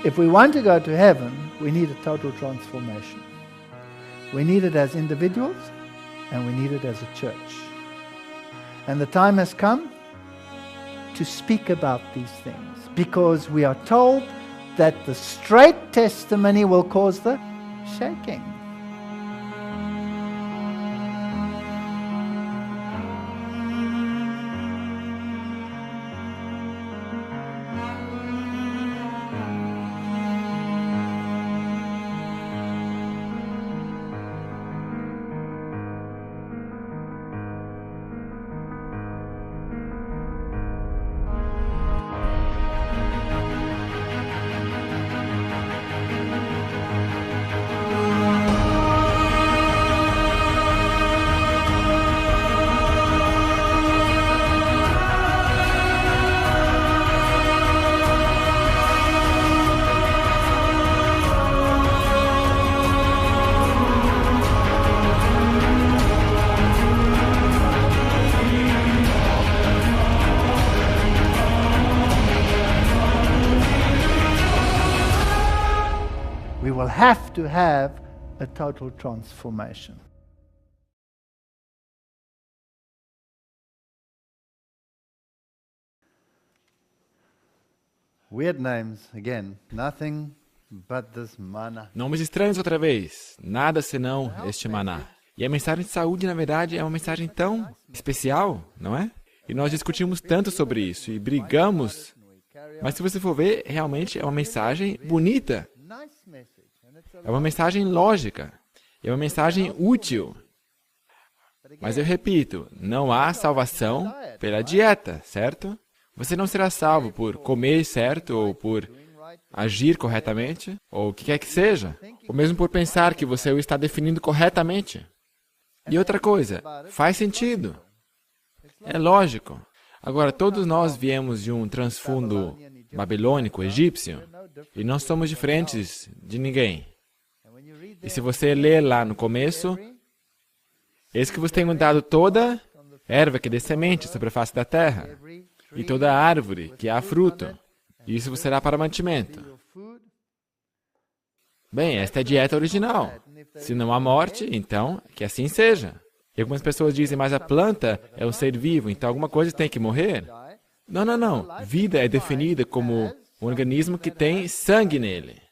If we want to go to heaven, we need a total transformation. We need it as individuals and we need it as a church. And the time has come to speak about these things, because we are told that the straight testimony will cause the shaking. We will have to have a total transformation. Weird names again. Nothing but this manna. Nomes estranhos outra vez. Nada senão este maná. E a mensagem de saúde, na verdade, é uma mensagem tão especial, não é? E nós discutimos tanto sobre isso e brigamos. Mas se você for ver, realmente é uma mensagem bonita. É uma mensagem lógica. É uma mensagem útil. Mas eu repito, não há salvação pela dieta, certo? Você não será salvo por comer certo ou por agir corretamente, ou o que quer que seja, ou mesmo por pensar que você o está definindo corretamente. E outra coisa, faz sentido. É lógico. Agora, todos nós viemos de um transfundo babilônico, egípcio, e não somos diferentes de ninguém. E se você ler lá no começo, eis que vos tenho dado toda erva que dê semente sobre a face da terra, e toda árvore que há fruto, e isso vos será para mantimento. Bem, esta é a dieta original. Se não há morte, então, que assim seja. E algumas pessoas dizem, mas a planta é um ser vivo, então alguma coisa tem que morrer. Não, não, não. Vida é definida como um organismo que tem sangue nele.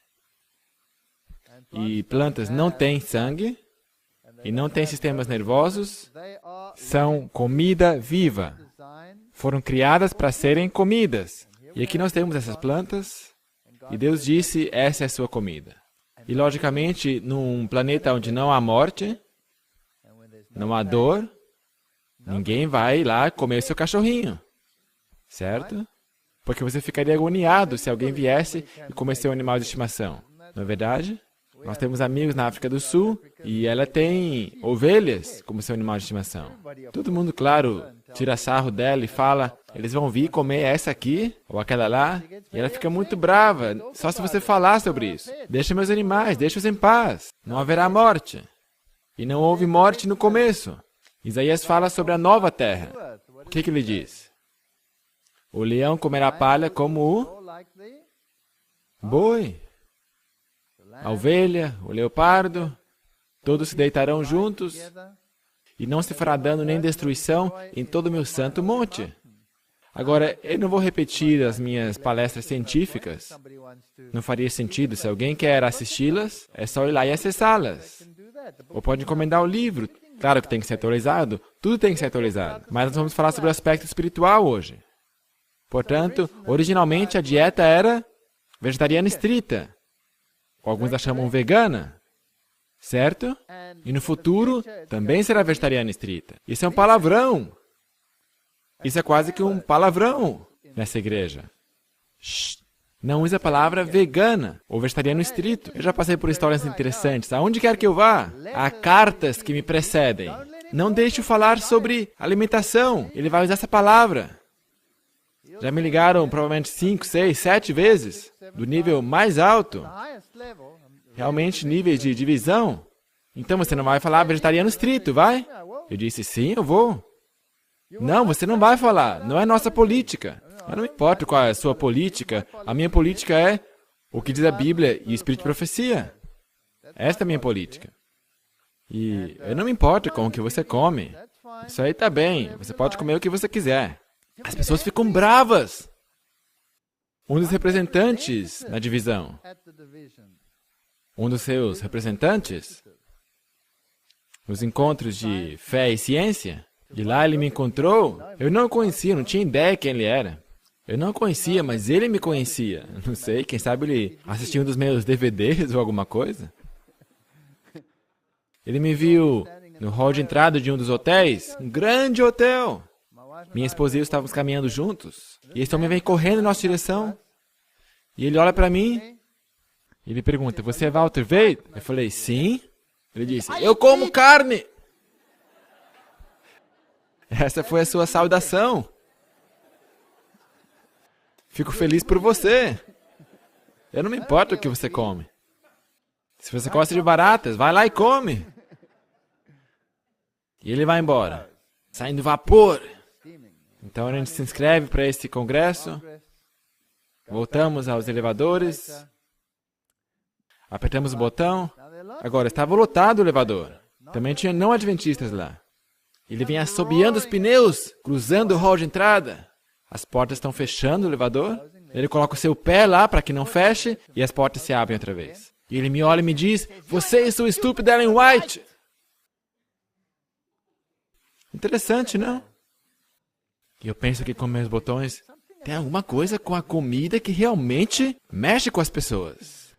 E plantas não têm sangue e não têm sistemas nervosos, são comida viva. Foram criadas para serem comidas. E aqui nós temos essas plantas, e Deus disse, essa é a sua comida. E, logicamente, num planeta onde não há morte, não há dor, ninguém vai lá comer seu cachorrinho, certo? Porque você ficaria agoniado se alguém viesse e comesse seu animal de estimação, não é verdade? Nós temos amigos na África do Sul e ela tem ovelhas como seu animal de estimação. Todo mundo, claro, tira sarro dela e fala, eles vão vir comer essa aqui ou aquela lá, e ela fica muito brava, só se você falar sobre isso. Deixa meus animais, deixa-os em paz, não haverá morte. E não houve morte no começo. Isaías fala sobre a nova terra. O que ele diz? O leão comerá palha como o boi. A ovelha, o leopardo, todos se deitarão juntos, e não se fará dano nem destruição em todo o meu santo monte. Agora, eu não vou repetir as minhas palestras científicas. Não faria sentido. Se alguém quer assisti-las, é só ir lá e acessá-las. Ou pode encomendar o livro. Claro que tem que ser atualizado. Tudo tem que ser atualizado. Mas nós vamos falar sobre o aspecto espiritual hoje. Portanto, originalmente a dieta era vegetariana estrita. Alguns a chamam vegana, certo? E no futuro também será vegetariana estrita. Isso é um palavrão. Isso é quase que um palavrão nessa igreja. Shhh. Não use a palavra vegana ou vegetariano estrito. Eu já passei por histórias interessantes. Aonde quer que eu vá, há cartas que me precedem. Não deixe-o falar sobre alimentação. Ele vai usar essa palavra. Já me ligaram provavelmente 5, 6, 7 vezes, do nível mais alto. Realmente níveis de divisão. Então você não vai falar vegetariano estrito, vai? Eu disse, sim, eu vou. Não, você não vai falar. Não é nossa política. Mas não importa qual é a sua política. A minha política é o que diz a Bíblia e o Espírito de profecia. Esta é a minha política. E eu não me importo com o que você come. Isso aí tá bem, você pode comer o que você quiser. As pessoas ficam bravas. Um dos representantes na divisão, um dos seus representantes, nos encontros de fé e ciência, de lá ele me encontrou. Eu não o conhecia, não tinha ideia quem ele era. Eu não o conhecia, mas ele me conhecia. Não sei, quem sabe ele assistiu um dos meus DVDs ou alguma coisa. Ele me viu no hall de entrada de um dos hotéis, um grande hotel. Minha esposa e eu estávamos caminhando juntos, e esse homem vem correndo em nossa direção. E ele olha para mim, e ele pergunta, você é Walter Veith? Eu falei, sim. Ele disse, eu como carne. Essa foi a sua saudação. Fico feliz por você. Eu não me importo o que você come. Se você gosta de baratas, vai lá e come. E ele vai embora, saindo vapor. Então a gente se inscreve para esse congresso, voltamos aos elevadores, apertamos o botão. Agora, estava lotado o elevador. Também tinha não adventistas lá. Ele vem assobiando os pneus, cruzando o hall de entrada. As portas estão fechando o elevador. Ele coloca o seu pé lá para que não feche e as portas se abrem outra vez. E ele me olha e me diz, você e sua estúpida Ellen White. Interessante, não? E eu penso que com meus botões, tem alguma coisa com a comida que realmente mexe com as pessoas.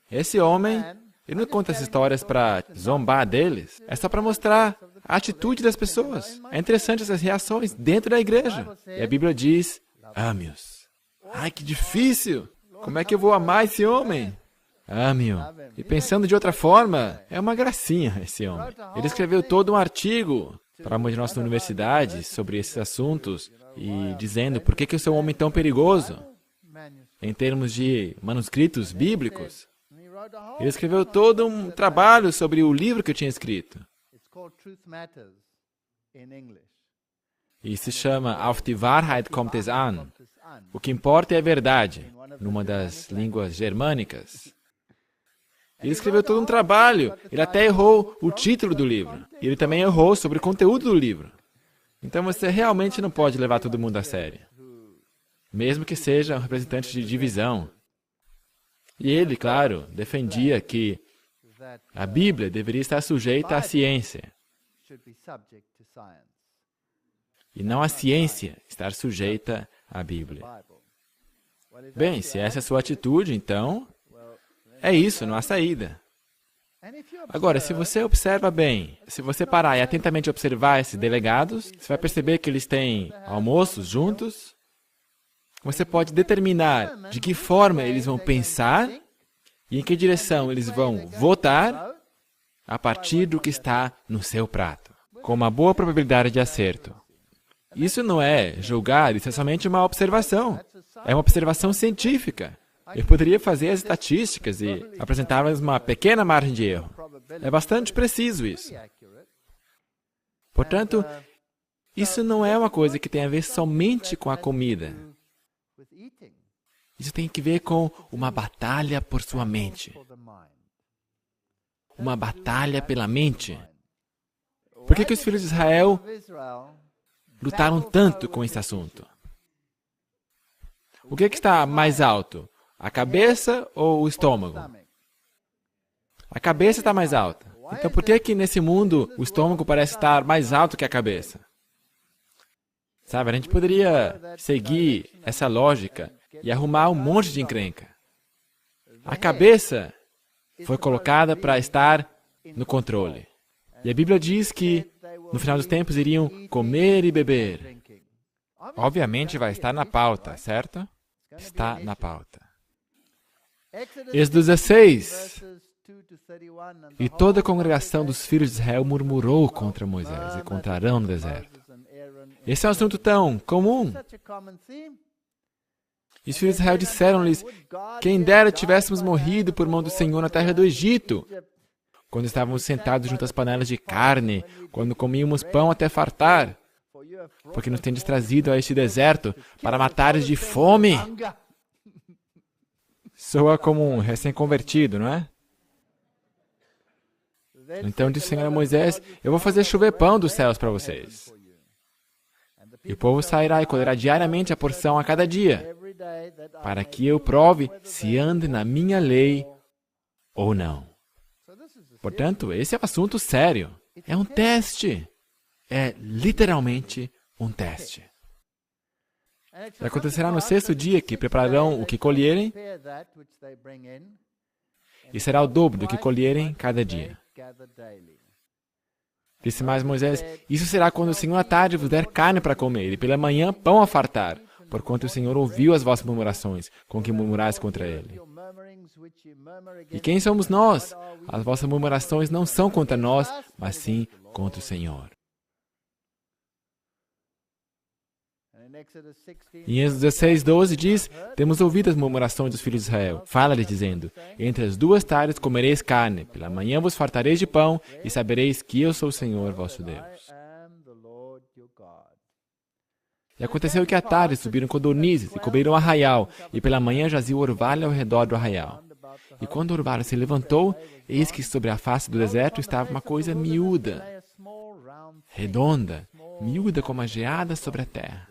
Esse homem, ele não conta essas histórias para zombar deles, é só para mostrar a atitude das pessoas. É interessante essas reações dentro da igreja. E a Bíblia diz, ame-os. Ai, que difícil! Como é que eu vou amar esse homem? Ame-o. E pensando de outra forma, é uma gracinha esse homem. Ele escreveu todo um artigo para uma de nossas universidades sobre esses assuntos e dizendo por que eu sou um homem tão perigoso em termos de manuscritos bíblicos. Ele escreveu todo um trabalho sobre o livro que eu tinha escrito. E se chama Auf die Wahrheit kommt es an. O que importa é a verdade, numa das línguas germânicas. Ele escreveu todo um trabalho. Ele até errou o título do livro. E ele também errou sobre o conteúdo do livro. Então você realmente não pode levar todo mundo a sério. Mesmo que seja um representante de divisão. E ele, claro, defendia que a Bíblia deveria estar sujeita à ciência. E não a ciência estar sujeita à Bíblia. Bem, se essa é a sua atitude, então, é isso, não há saída. Agora, se você observa bem, se você parar e atentamente observar esses delegados, você vai perceber que eles têm almoços juntos. Você pode determinar de que forma eles vão pensar e em que direção eles vão votar a partir do que está no seu prato, com uma boa probabilidade de acerto. Isso não é julgar, isso é somente uma observação. É uma observação científica. Eu poderia fazer as estatísticas e apresentar-lhes uma pequena margem de erro. É bastante preciso isso. Portanto, isso não é uma coisa que tem a ver somente com a comida. Isso tem que ver com uma batalha por sua mente. Uma batalha pela mente. Por que os filhos de Israel lutaram tanto com esse assunto? O que está mais alto? A cabeça ou o estômago? A cabeça está mais alta. Então por que nesse mundo o estômago parece estar mais alto que a cabeça? Sabe, a gente poderia seguir essa lógica e arrumar um monte de encrenca. A cabeça foi colocada para estar no controle. E a Bíblia diz que no final dos tempos iriam comer e beber. Obviamente vai estar na pauta, certo? Está na pauta. Êxodo 16. E toda a congregação dos filhos de Israel murmurou contra Moisés e contra Arão no deserto. Esse é um assunto tão comum. E os filhos de Israel disseram-lhes, quem dera tivéssemos morrido por mão do Senhor na terra do Egito, quando estávamos sentados junto às panelas de carne, quando comíamos pão até fartar. porque nos tendes trazido a este deserto para matares de fome. Soa como um recém-convertido, não é? Então disse o Senhor a Moisés, eu vou fazer chover pão dos céus para vocês. E o povo sairá e colherá diariamente a porção a cada dia, para que eu prove se ande na minha lei ou não. Portanto, esse é um assunto sério. É um teste. É literalmente um teste. E acontecerá no sexto dia que prepararão o que colherem, e será o dobro do que colherem cada dia. Disse mais Moisés, isso será quando o Senhor à tarde vos der carne para comer, e pela manhã pão a fartar, porquanto o Senhor ouviu as vossas murmurações, com que murmurais contra ele. E quem somos nós? As vossas murmurações não são contra nós, mas sim contra o Senhor. Em Êxodo 16, 12 diz, temos ouvido as murmurações dos filhos de Israel. Fala-lhes dizendo, entre as duas tardes comereis carne, pela manhã vos fartareis de pão, e sabereis que eu sou o Senhor vosso Deus. E aconteceu que à tarde subiram codornizes e cobriram o arraial, e pela manhã jazia o orvalho ao redor do arraial. E quando o orvalho se levantou, eis que sobre a face do deserto estava uma coisa miúda, redonda, miúda como a geada sobre a terra.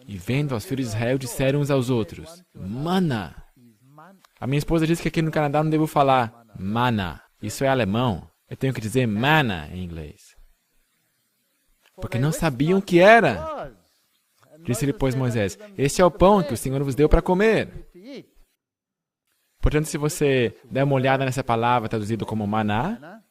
E vendo aos filhos de Israel, disseram uns aos outros, Mana. A minha esposa disse que aqui no Canadá não devo falar mana. Isso é alemão. Eu tenho que dizer mana em inglês. Porque não sabiam o que era. Disse-lhe, pois, Moisés, este é o pão que o Senhor vos deu para comer. Portanto, se você der uma olhada nessa palavra traduzida como maná,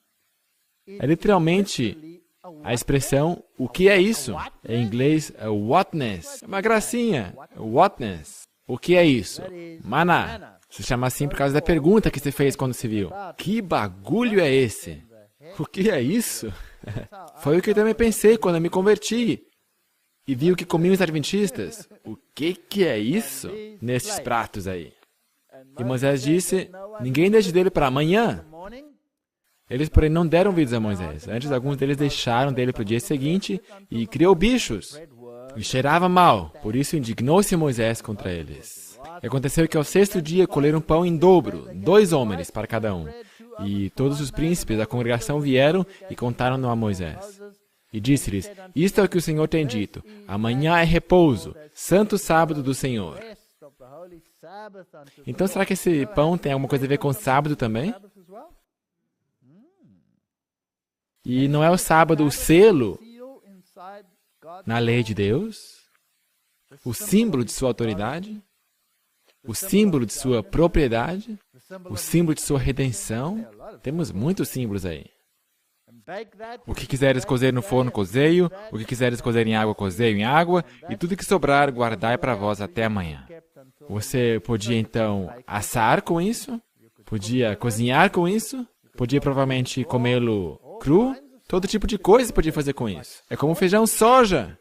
é literalmente a expressão, o que é isso? Em inglês, whatness. É uma gracinha. Whatness. O que é isso? Maná. Se chama assim por causa da pergunta que você fez quando se viu. Que bagulho é esse? O que é isso? Foi o que eu também pensei quando eu me converti. E vi o que comiam os adventistas. O que é isso? Nesses pratos aí. E Moisés disse, ninguém deixe dele para amanhã. Eles, porém, não deram ouvidos a Moisés. Antes, alguns deles deixaram dele para o dia seguinte e criou bichos. E cheirava mal. Por isso, indignou-se Moisés contra eles. E aconteceu que ao sexto dia colheram pão em dobro, 2 homens para cada um. E todos os príncipes da congregação vieram e contaram-no a Moisés. E disse-lhes, isto é o que o Senhor tem dito. Amanhã é repouso, santo sábado do Senhor. Então, será que esse pão tem alguma coisa a ver com sábado também? E não é o sábado o selo na lei de Deus? O símbolo de sua autoridade? O símbolo de sua propriedade? O símbolo de sua redenção? Temos muitos símbolos aí. O que quiseres cozer no forno, cozeio. O que quiseres cozer em água, cozeio em água. E tudo que sobrar, guardai para vós até amanhã. Você podia, então, assar com isso? Podia cozinhar com isso? Podia, provavelmente, comê-lo cru? Todo tipo de coisa podia fazer com isso. É como feijão soja.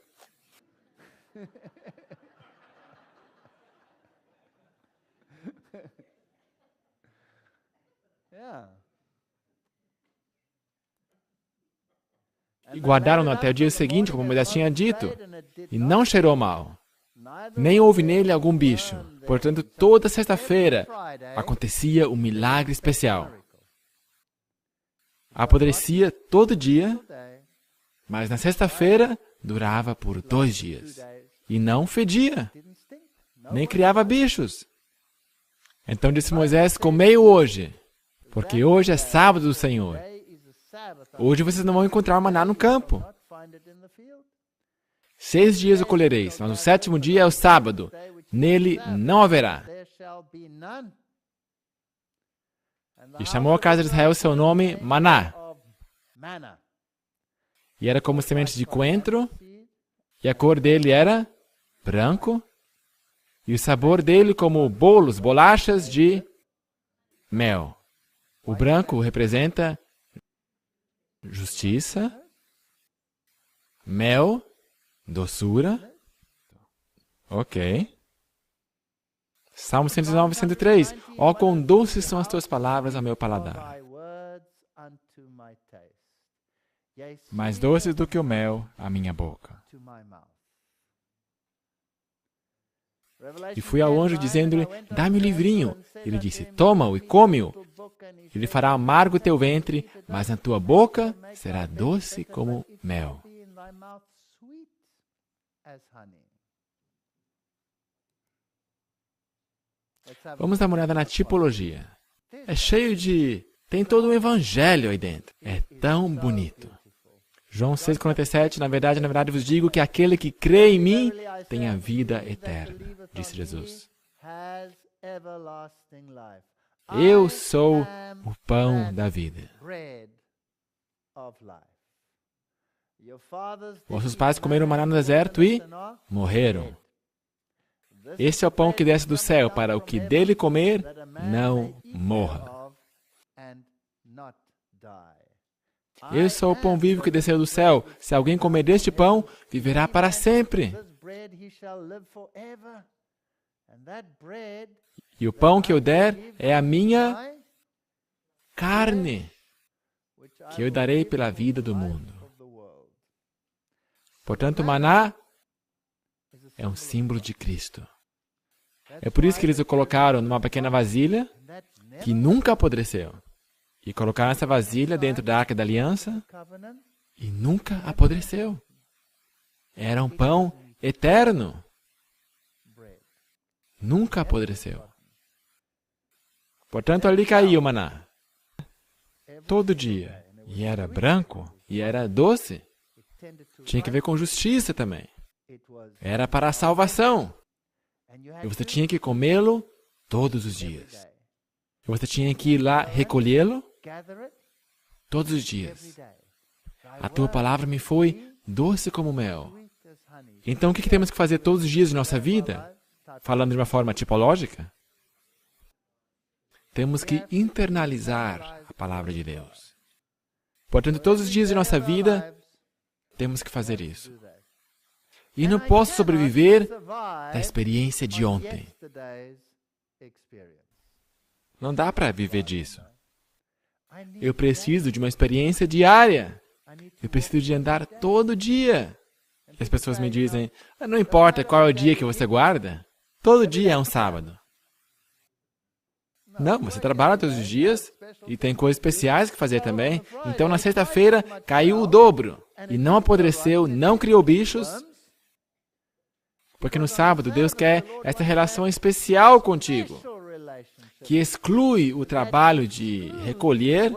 E guardaram-no até o dia seguinte, como Moisés tinha dito. E não cheirou mal. Nem houve nele algum bicho. Portanto, toda sexta-feira acontecia um milagre especial. Apodrecia todo dia, mas na sexta-feira durava por 2 dias. E não fedia, nem criava bichos. Então disse Moisés, comei-o hoje, porque hoje é sábado do Senhor. Hoje vocês não vão encontrar maná no campo. 6 dias o colhereis, mas o 7º dia é o sábado. Nele não haverá. E chamou a casa de Israel seu nome Maná. E era como sementes de coentro, e a cor dele era branco, e o sabor dele como bolos, bolachas de mel. O branco representa justiça, mel, doçura. Ok. Salmo 119, 103. Ó, quão doces são as tuas palavras ao meu paladar. mais doces do que o mel à minha boca. E fui ao anjo dizendo-lhe, dá-me o livrinho. Ele disse, toma-o e come-o. Ele fará amargo o teu ventre, mas na tua boca será doce como mel. Vamos dar uma olhada na tipologia. É cheio de... Tem todo um evangelho aí dentro. É tão bonito. João 6,47, na verdade vos digo que aquele que crê em mim tem a vida eterna, disse Jesus. Eu sou o pão da vida. Vossos pais comeram maná no deserto e morreram. Esse é o pão que desce do céu, para o que dele comer, não morra. Eu sou o pão vivo que desceu do céu. Se alguém comer deste pão, viverá para sempre. E o pão que eu der é a minha carne, que eu darei pela vida do mundo. Portanto, o maná é um símbolo de Cristo. É por isso que eles o colocaram numa pequena vasilha que nunca apodreceu. E colocaram essa vasilha dentro da Arca da Aliança e nunca apodreceu. Era um pão eterno. Nunca apodreceu. Portanto, ali caía o maná. Todo dia. E era branco. E era doce. Tinha que ver com justiça também. Era para a salvação. E você tinha que comê-lo todos os dias. E você tinha que ir lá recolhê-lo todos os dias. A tua palavra me foi doce como mel. Então, o que temos que fazer todos os dias de nossa vida? Falando de uma forma tipológica? Temos que internalizar a palavra de Deus. Portanto, todos os dias de nossa vida, temos que fazer isso. E não posso sobreviver da experiência de ontem. Não dá para viver disso. Eu preciso de uma experiência diária. Eu preciso de andar todo dia. E as pessoas me dizem, não importa qual é o dia que você guarda, todo dia é um sábado. Não, você trabalha todos os dias e tem coisas especiais que fazer também. Então, na sexta-feira, caiu o dobro. E não apodreceu, não criou bichos. Porque no sábado, Deus quer essa relação especial contigo, que exclui o trabalho de recolher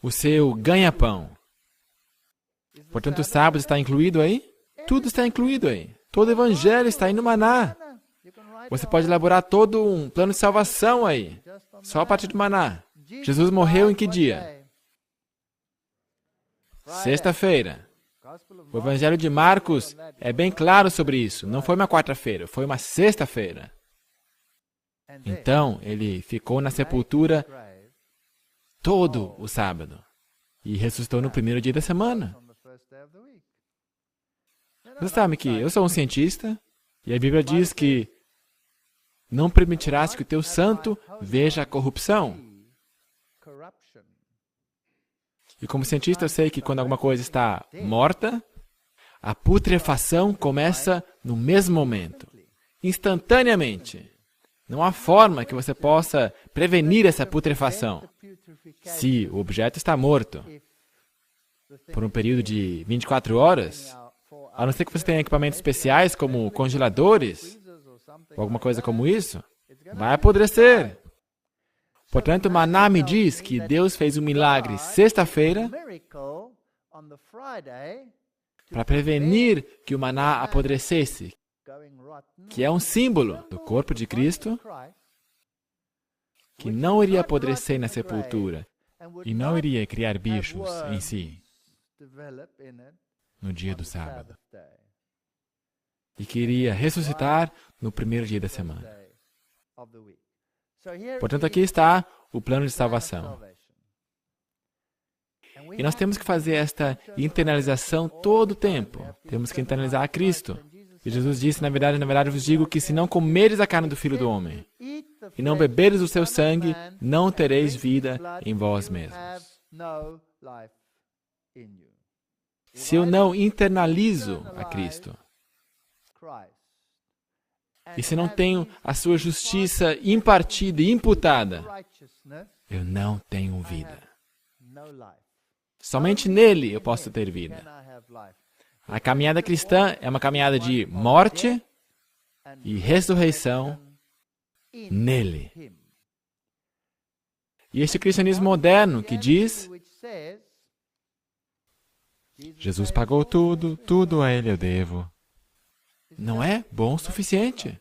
o seu ganha-pão. Portanto, o sábado está incluído aí? Tudo está incluído aí. Todo o evangelho está aí no maná. Você pode elaborar todo um plano de salvação aí, só a partir do maná. Jesus morreu em que dia? Sexta-feira. O evangelho de Marcos é bem claro sobre isso. Não foi uma quarta-feira, foi uma sexta-feira. Então, ele ficou na sepultura todo o sábado e ressuscitou no primeiro dia da semana. Você sabe que eu sou um cientista e a Bíblia diz que não permitirás que o teu santo veja a corrupção. E como cientista eu sei que quando alguma coisa está morta, a putrefação começa no mesmo momento, instantaneamente. Não há forma que você possa prevenir essa putrefação se o objeto está morto por um período de 24 horas, a não ser que você tenha equipamentos especiais como congeladores ou alguma coisa como isso, vai apodrecer. Portanto, Maná me diz que Deus fez um milagre sexta-feira para prevenir que o maná apodrecesse, que é um símbolo do corpo de Cristo, que não iria apodrecer na sepultura e não iria criar bichos em si no dia do sábado, e que iria ressuscitar no primeiro dia da semana. Portanto, aqui está o plano de salvação. E nós temos que fazer esta internalização todo o tempo. Temos que internalizar a Cristo. E Jesus disse, na verdade vos digo que se não comeres a carne do Filho do Homem e não beberes o seu sangue, não tereis vida em vós mesmos. Se eu não internalizo a Cristo, e se não tenho a sua justiça impartida e imputada, eu não tenho vida. Somente nele eu posso ter vida. A caminhada cristã é uma caminhada de morte e ressurreição nele. E este cristianismo moderno que diz: Jesus pagou tudo, tudo a ele eu devo, não é bom o suficiente.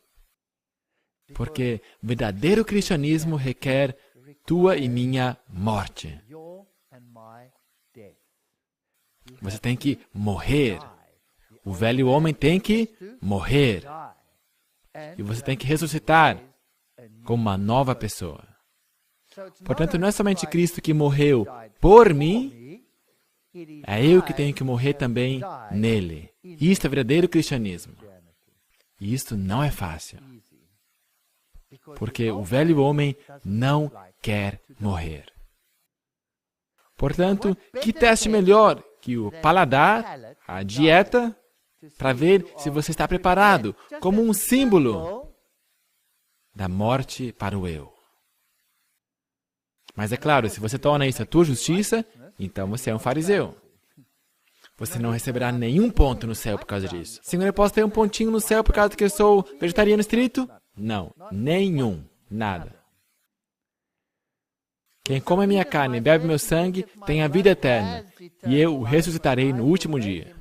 Porque verdadeiro cristianismo requer tua e minha morte. Você tem que morrer. O velho homem tem que morrer. E você tem que ressuscitar como uma nova pessoa. Portanto, não é somente Cristo que morreu por mim, é eu que tenho que morrer também nele. Isto é verdadeiro cristianismo. E isto não é fácil. Porque o velho homem não quer morrer. Portanto, que teste melhor que o paladar, a dieta, para ver se você está preparado, como um símbolo da morte para o eu. Mas é claro, se você torna isso a tua justiça, então você é um fariseu. Você não receberá nenhum ponto no céu por causa disso. Senhor, eu posso ter um pontinho no céu por causa que eu sou vegetariano estrito? Não, nenhum, nada. Quem come a minha carne e bebe meu sangue tem a vida eterna, e eu o ressuscitarei no último dia.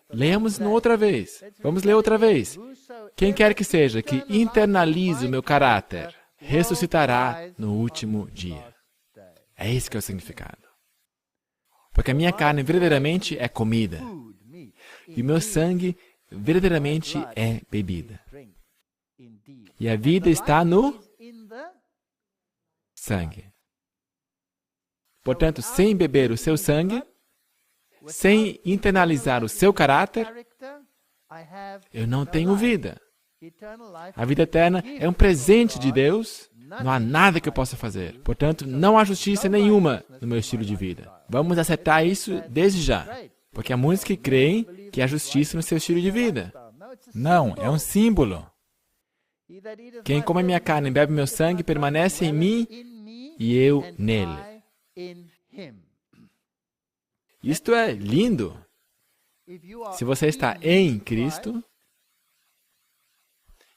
Leamos no outra vez. Vamos ler outra vez. Quem quer que seja que internalize o meu caráter, ressuscitará no último dia. É esse que é o significado. Porque a minha carne verdadeiramente é comida, e o meu sangue verdadeiramente é bebida. E a vida está no sangue. Portanto, sem beber o seu sangue, sem internalizar o seu caráter, eu não tenho vida. A vida eterna é um presente de Deus, não há nada que eu possa fazer. Portanto, não há justiça nenhuma no meu estilo de vida. Vamos aceitar isso desde já, porque há muitos que creem que há justiça no seu estilo de vida. Não, é um símbolo. Quem come minha carne e bebe meu sangue permanece em mim e eu nele. Isto é lindo. Se você está em Cristo,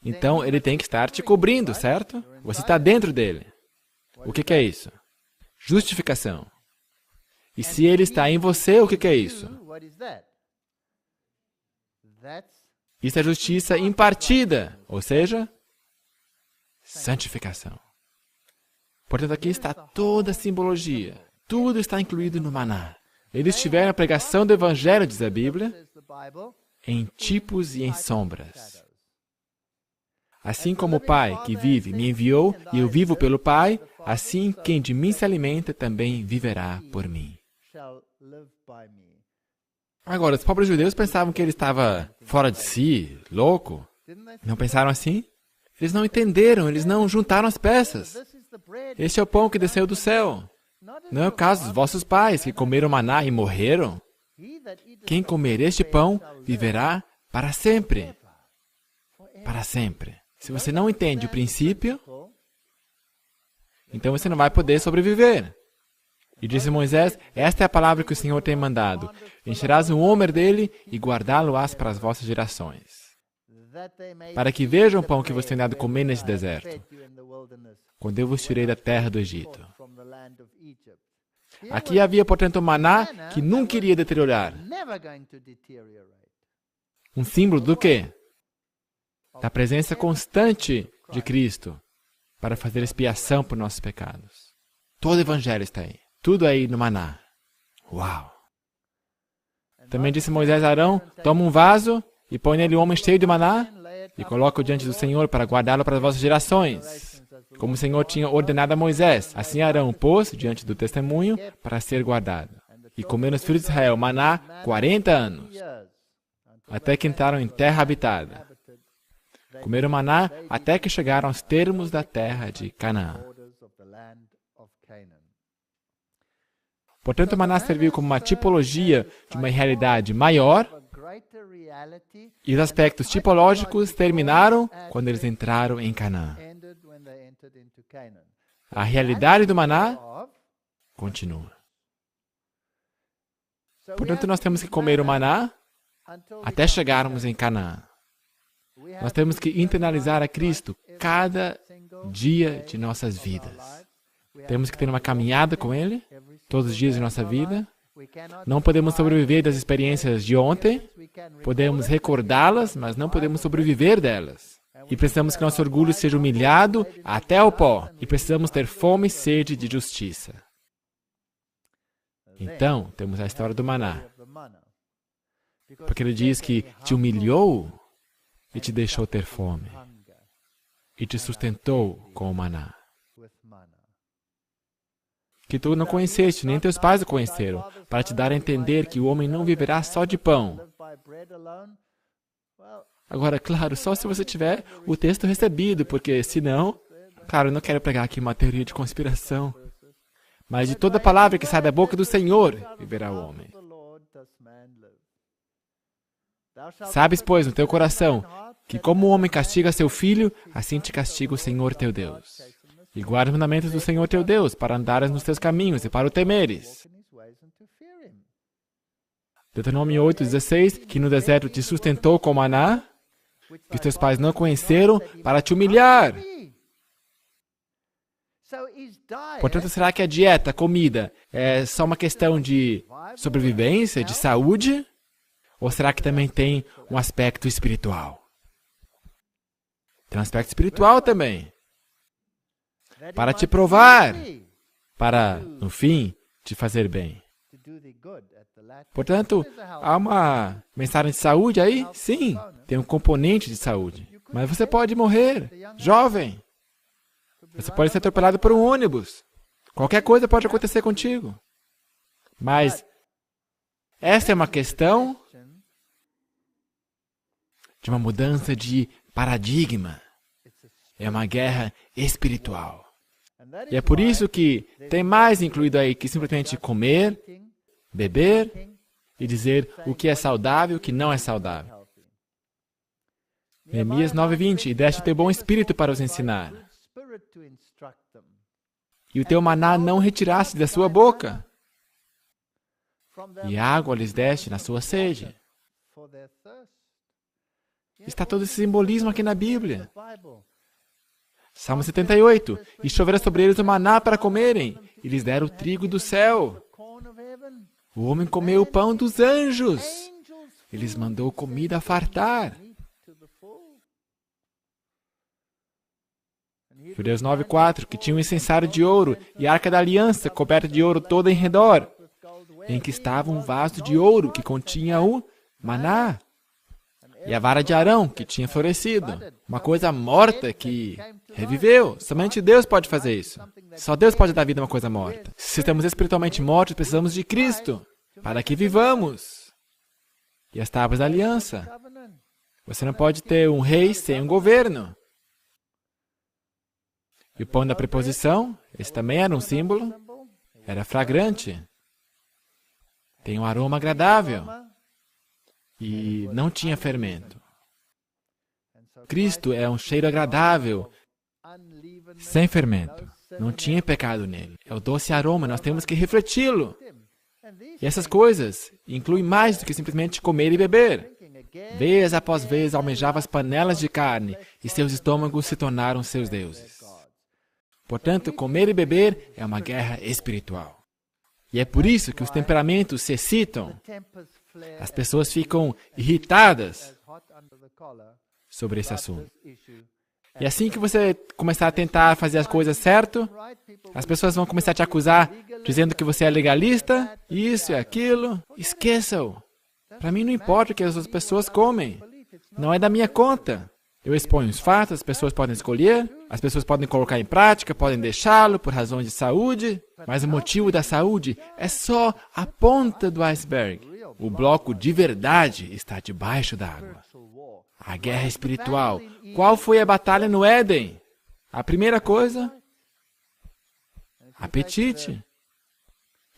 então ele tem que estar te cobrindo, certo? Você está dentro dele. O que é isso? Justificação. E se ele está em você, o que é isso? Isso é justiça impartida, ou seja, santificação. Portanto, aqui está toda a simbologia. Tudo está incluído no maná. Eles tiveram a pregação do Evangelho, diz a Bíblia, em tipos e em sombras. Assim como o Pai que vive me enviou e eu vivo pelo Pai, assim quem de mim se alimenta também viverá por mim. Agora, os pobres judeus pensavam que ele estava fora de si, louco. Não pensaram assim? Eles não entenderam, eles não juntaram as peças. Este é o pão que desceu do céu. Não é o caso dos vossos pais, que comeram maná e morreram. Quem comer este pão viverá para sempre. Para sempre. Se você não entende o princípio, então você não vai poder sobreviver. E disse Moisés, esta é a palavra que o Senhor tem mandado. Encherás um homer dele e guardá-lo-ás para as vossas gerações. Para que vejam o pão que você tem dado comer nesse deserto, quando eu vos tirei da terra do Egito. Aqui havia, portanto, maná que nunca iria deteriorar. Um símbolo do quê? Da presença constante de Cristo para fazer expiação por nossos pecados. Todo o Evangelho está aí. Tudo aí no maná. Uau! Também disse Moisés a Arão, toma um vaso e põe nele um homem cheio de maná e coloca-o diante do Senhor para guardá-lo para as vossas gerações. Como o Senhor tinha ordenado a Moisés. Assim Arão o pôs diante do testemunho para ser guardado. E comeram os filhos de Israel maná 40 anos, até que entraram em terra habitada. Comeram maná até que chegaram aos termos da terra de Canaã. Portanto, o maná serviu como uma tipologia de uma realidade maior, e os aspectos tipológicos terminaram quando eles entraram em Canaã. A realidade do maná continua. Portanto, nós temos que comer o maná até chegarmos em Canaã. Nós temos que internalizar a Cristo cada dia de nossas vidas. Temos que ter uma caminhada com Ele todos os dias de nossa vida. Não podemos sobreviver das experiências de ontem. Podemos recordá-las, mas não podemos sobreviver delas. E precisamos que nosso orgulho seja humilhado até o pó. E precisamos ter fome e sede de justiça. Então, temos a história do maná. Porque ele diz que te humilhou e te deixou ter fome. E te sustentou com o maná. Que tu não conheceste, nem teus pais o conheceram, para te dar a entender que o homem não viverá só de pão. Agora, claro, só se você tiver o texto recebido, porque senão, claro, eu não quero pregar aqui uma teoria de conspiração, mas de toda palavra que sai da boca do Senhor, viverá o homem. Sabes, pois, no teu coração, que como o homem castiga seu filho, assim te castiga o Senhor teu Deus. E guarda os mandamentos do Senhor teu Deus, para andares nos teus caminhos e para o temeres. Deuteronômio 8:16, que no deserto te sustentou com maná, que os teus pais não conheceram, para te humilhar. Portanto, será que a dieta, a comida, é só uma questão de sobrevivência, de saúde? Ou será que também tem um aspecto espiritual? Tem um aspecto espiritual também. Para te provar, para, no fim, te fazer bem. Portanto, há uma mensagem de saúde aí? Sim, tem um componente de saúde. Mas você pode morrer, jovem. Você pode ser atropelado por um ônibus. Qualquer coisa pode acontecer contigo. Mas essa é uma questão de uma mudança de paradigma. É uma guerra espiritual. E é por isso que tem mais incluído aí que simplesmente comer, beber e dizer o que é saudável e o que não é saudável. Neemias 9:20, e deste o teu bom espírito para os ensinar. E o teu maná não retiraste da sua boca. E água lhes deste na sua sede. Está todo esse simbolismo aqui na Bíblia. Salmo 78. E choverá sobre eles o maná para comerem, e lhes deram o trigo do céu. O homem comeu o pão dos anjos. Ele lhes mandou comida a fartar. Judeus 9:4, que tinha um incensário de ouro e a arca da aliança coberta de ouro toda em redor, em que estava um vaso de ouro que continha o maná. E a vara de Arão, que tinha florescido. Uma coisa morta que reviveu. Somente Deus pode fazer isso. Só Deus pode dar vida a uma coisa morta. Se estamos espiritualmente mortos, precisamos de Cristo, para que vivamos. E as tábuas da aliança. Você não pode ter um rei sem um governo. E o pão da preposição, esse também era um símbolo. Era fragrante. Tem um aroma agradável. E não tinha fermento. Cristo é um cheiro agradável, sem fermento. Não tinha pecado nele. É o doce aroma, nós temos que refleti-lo. E essas coisas incluem mais do que simplesmente comer e beber. Vez após vez almejava as panelas de carne, e seus estômagos se tornaram seus deuses. Portanto, comer e beber é uma guerra espiritual. E é por isso que os temperamentos se excitam. As pessoas ficam irritadas sobre esse assunto. E assim que você começar a tentar fazer as coisas certo, as pessoas vão começar a te acusar, dizendo que você é legalista, isso e aquilo. Esqueçam. Para mim não importa o que as outras pessoas comem. Não é da minha conta. Eu exponho os fatos, as pessoas podem escolher, as pessoas podem colocar em prática, podem deixá-lo por razões de saúde, mas o motivo da saúde é só a ponta do iceberg. O bloco de verdade está debaixo d'água. A guerra espiritual. Qual foi a batalha no Éden? A primeira coisa? Apetite.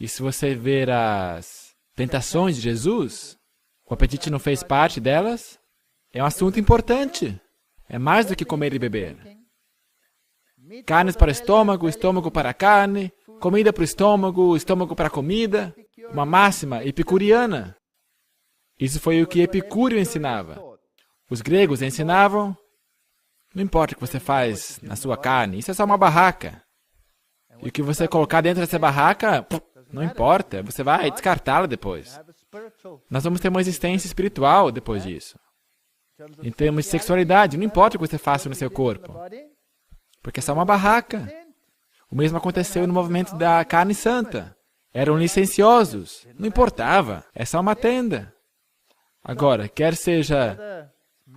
E se você ver as tentações de Jesus, o apetite não fez parte delas? É um assunto importante. É mais do que comer e beber. Carnes para o estômago, estômago para a carne, comida para o estômago, estômago para a comida. Uma máxima epicuriana. Isso foi o que Epicúrio ensinava. Os gregos ensinavam, não importa o que você faz na sua carne, isso é só uma barraca. E o que você colocar dentro dessa barraca, não importa, você vai descartá-la depois. Nós vamos ter uma existência espiritual depois disso. Em termos de sexualidade, não importa o que você faça no seu corpo, porque é só uma barraca. O mesmo aconteceu no movimento da carne santa. Eram licenciosos, não importava, é só uma tenda. Agora, quer seja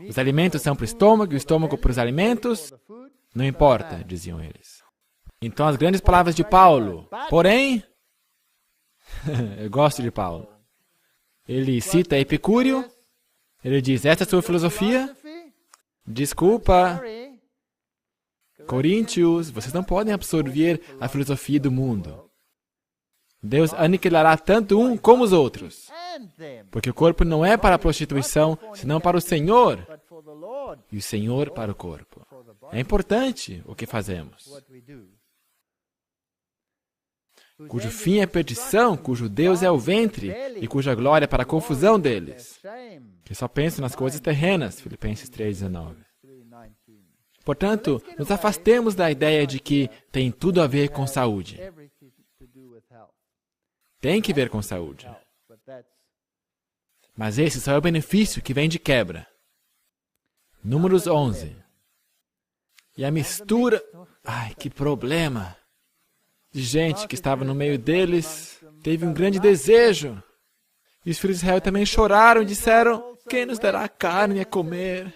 os alimentos são para o estômago para os alimentos, não importa, diziam eles. Então as grandes palavras de Paulo, porém, eu gosto de Paulo. Ele cita Epicúrio, ele diz, essa é a sua filosofia? Desculpa, Coríntios, vocês não podem absorver a filosofia do mundo. Deus aniquilará tanto um como os outros. Porque o corpo não é para a prostituição, senão para o Senhor. E o Senhor para o corpo. É importante o que fazemos. Cujo fim é perdição, cujo Deus é o ventre, e cuja glória é para a confusão deles. Que só pensam nas coisas terrenas, Filipenses 3,19. Portanto, nos afastemos da ideia de que tem tudo a ver com saúde. Tem que ver com saúde. Mas esse só é o benefício que vem de quebra. Números 11. E a mistura... Ai, que problema! De gente que estava no meio deles, teve um grande desejo. E os filhos de Israel também choraram e disseram, quem nos dará carne a comer?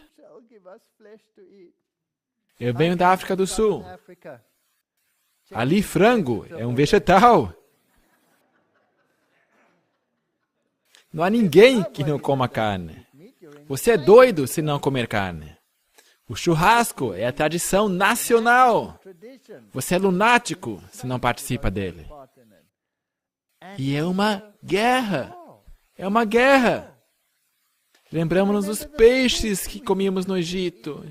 Eu venho da África do Sul. Ali frango é um vegetal. Não há ninguém que não coma carne. Você é doido se não comer carne. O churrasco é a tradição nacional. Você é lunático se não participa dele. E é uma guerra. É uma guerra. Lembramos-nos dos peixes que comíamos no Egito,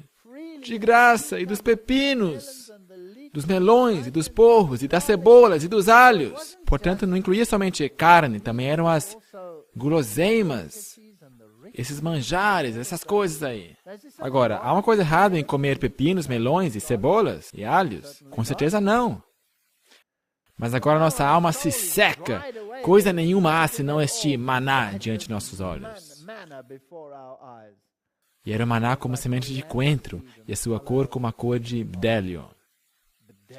de graça, e dos pepinos, dos melões, e dos porros, e das cebolas, e dos alhos. Portanto, não incluía somente carne, também eram as guloseimas, esses manjares, essas coisas aí. Agora, há uma coisa errada em comer pepinos, melões e cebolas e alhos? Com certeza não. Mas agora nossa alma se seca. Coisa nenhuma há senão este maná diante de nossos olhos. E era o maná como semente de coentro, e a sua cor como a cor de bdelio.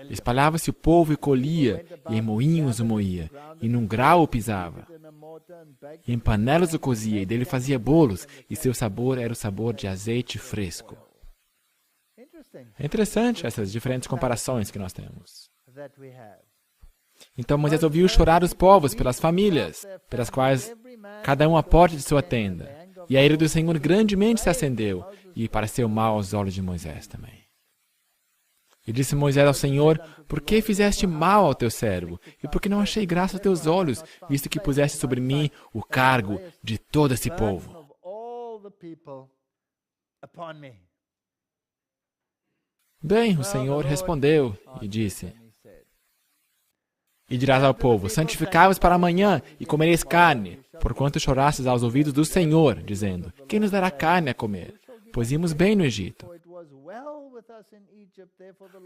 Espalhava-se o povo e colhia, e em moinhos o moía, e num grau o pisava. E em panelas o cozia, e dele fazia bolos, e seu sabor era o sabor de azeite fresco. É interessante essas diferentes comparações que nós temos. Então Moisés ouviu chorar os povos pelas famílias, pelas quais cada um à porta de sua tenda. E a ira do Senhor grandemente se acendeu, e pareceu mal aos olhos de Moisés também. E disse Moisés ao Senhor, por que fizeste mal ao teu servo? E por que não achei graça aos teus olhos, visto que puseste sobre mim o cargo de todo esse povo? Bem, o Senhor respondeu e disse, e dirás ao povo, santificai-vos para amanhã e comereis carne, porquanto chorastes aos ouvidos do Senhor, dizendo, quem nos dará carne a comer? Pois íamos bem no Egito.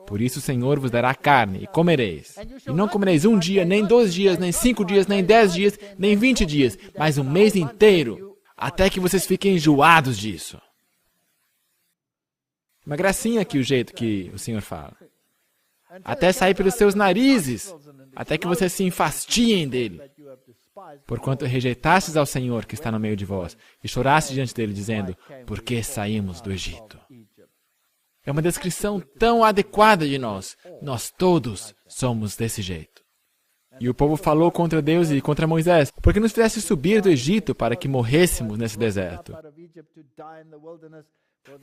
Por isso o Senhor vos dará carne, e comereis. E não comereis 1 dia, nem 2 dias, nem 5 dias, nem 10 dias, nem 20 dias, mas 1 mês inteiro, até que vocês fiquem enjoados disso. Uma gracinha aqui o jeito que o Senhor fala. Até sair pelos seus narizes, até que vocês se enfastiem dele. Porquanto rejeitastes ao Senhor que está no meio de vós, e chorastes diante dele, dizendo, por que saímos do Egito? É uma descrição tão adequada de nós. Nós todos somos desse jeito. E o povo falou contra Deus e contra Moisés, por que nos fizeste subir do Egito para que morrêssemos nesse deserto?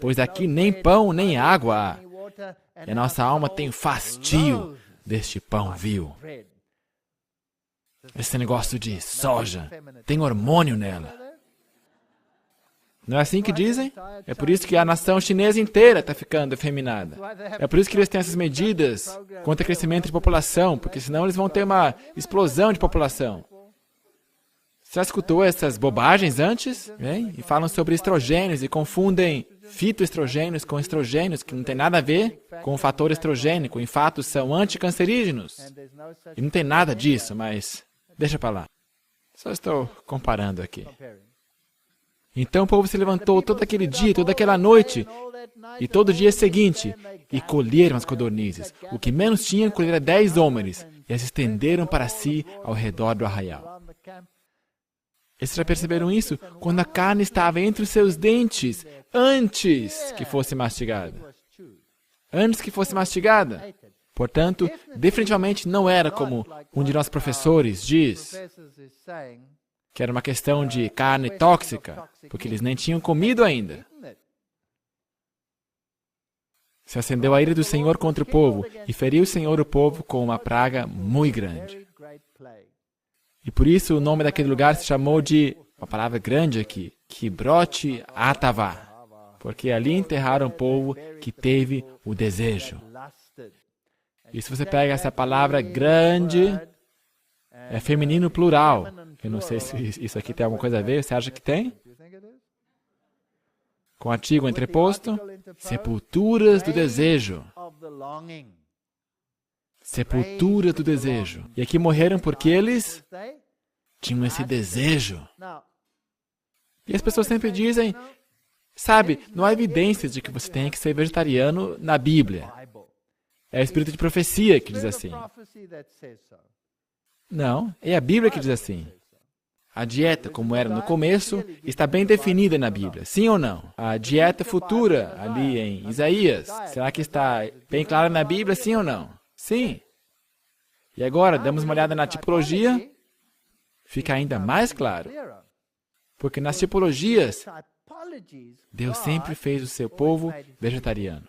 Pois aqui nem pão nem água há, e a nossa alma tem fastio deste pão vil. Esse negócio de soja tem hormônio nela. Não é assim que dizem? É por isso que a nação chinesa inteira está ficando efeminada. É por isso que eles têm essas medidas contra o crescimento de população, porque senão eles vão ter uma explosão de população. Você já escutou essas bobagens antes? Hein? E falam sobre estrogênios e confundem fitoestrogênios com estrogênios, que não tem nada a ver com o fator estrogênico. Em fato, são anticancerígenos. E não tem nada disso, mas deixa para lá. Só estou comparando aqui. Então o povo se levantou todo aquele dia, toda aquela noite, e todo dia seguinte, e colheram as codornizes. O que menos tinha, colheram 10 homens, e as estenderam para si ao redor do arraial. Eles já perceberam isso quando a carne estava entre os seus dentes, antes que fosse mastigada. Antes que fosse mastigada. Portanto, definitivamente não era como um de nossos professores diz, que era uma questão de carne tóxica, porque eles nem tinham comido ainda. Se acendeu a ira do Senhor contra o povo, e feriu o Senhor o povo com uma praga muito grande. E por isso o nome daquele lugar se chamou de, uma palavra grande aqui, Kibroth Hattaavah, porque ali enterraram o povo que teve o desejo. E se você pega essa palavra grande, é feminino plural. Eu não sei se isso aqui tem alguma coisa a ver, você acha que tem? Com artigo entreposto, sepulturas do desejo. Sepulturas do desejo. E aqui morreram porque eles tinham esse desejo. E as pessoas sempre dizem, sabe, não há evidências de que você tenha que ser vegetariano na Bíblia. É o espírito de profecia que diz assim. Não, é a Bíblia que diz assim. A dieta, como era no começo, está bem definida na Bíblia, sim ou não? A dieta futura, ali em Isaías, será que está bem clara na Bíblia, sim ou não? Sim. E agora, damos uma olhada na tipologia, fica ainda mais claro. Porque nas tipologias, Deus sempre fez o seu povo vegetariano.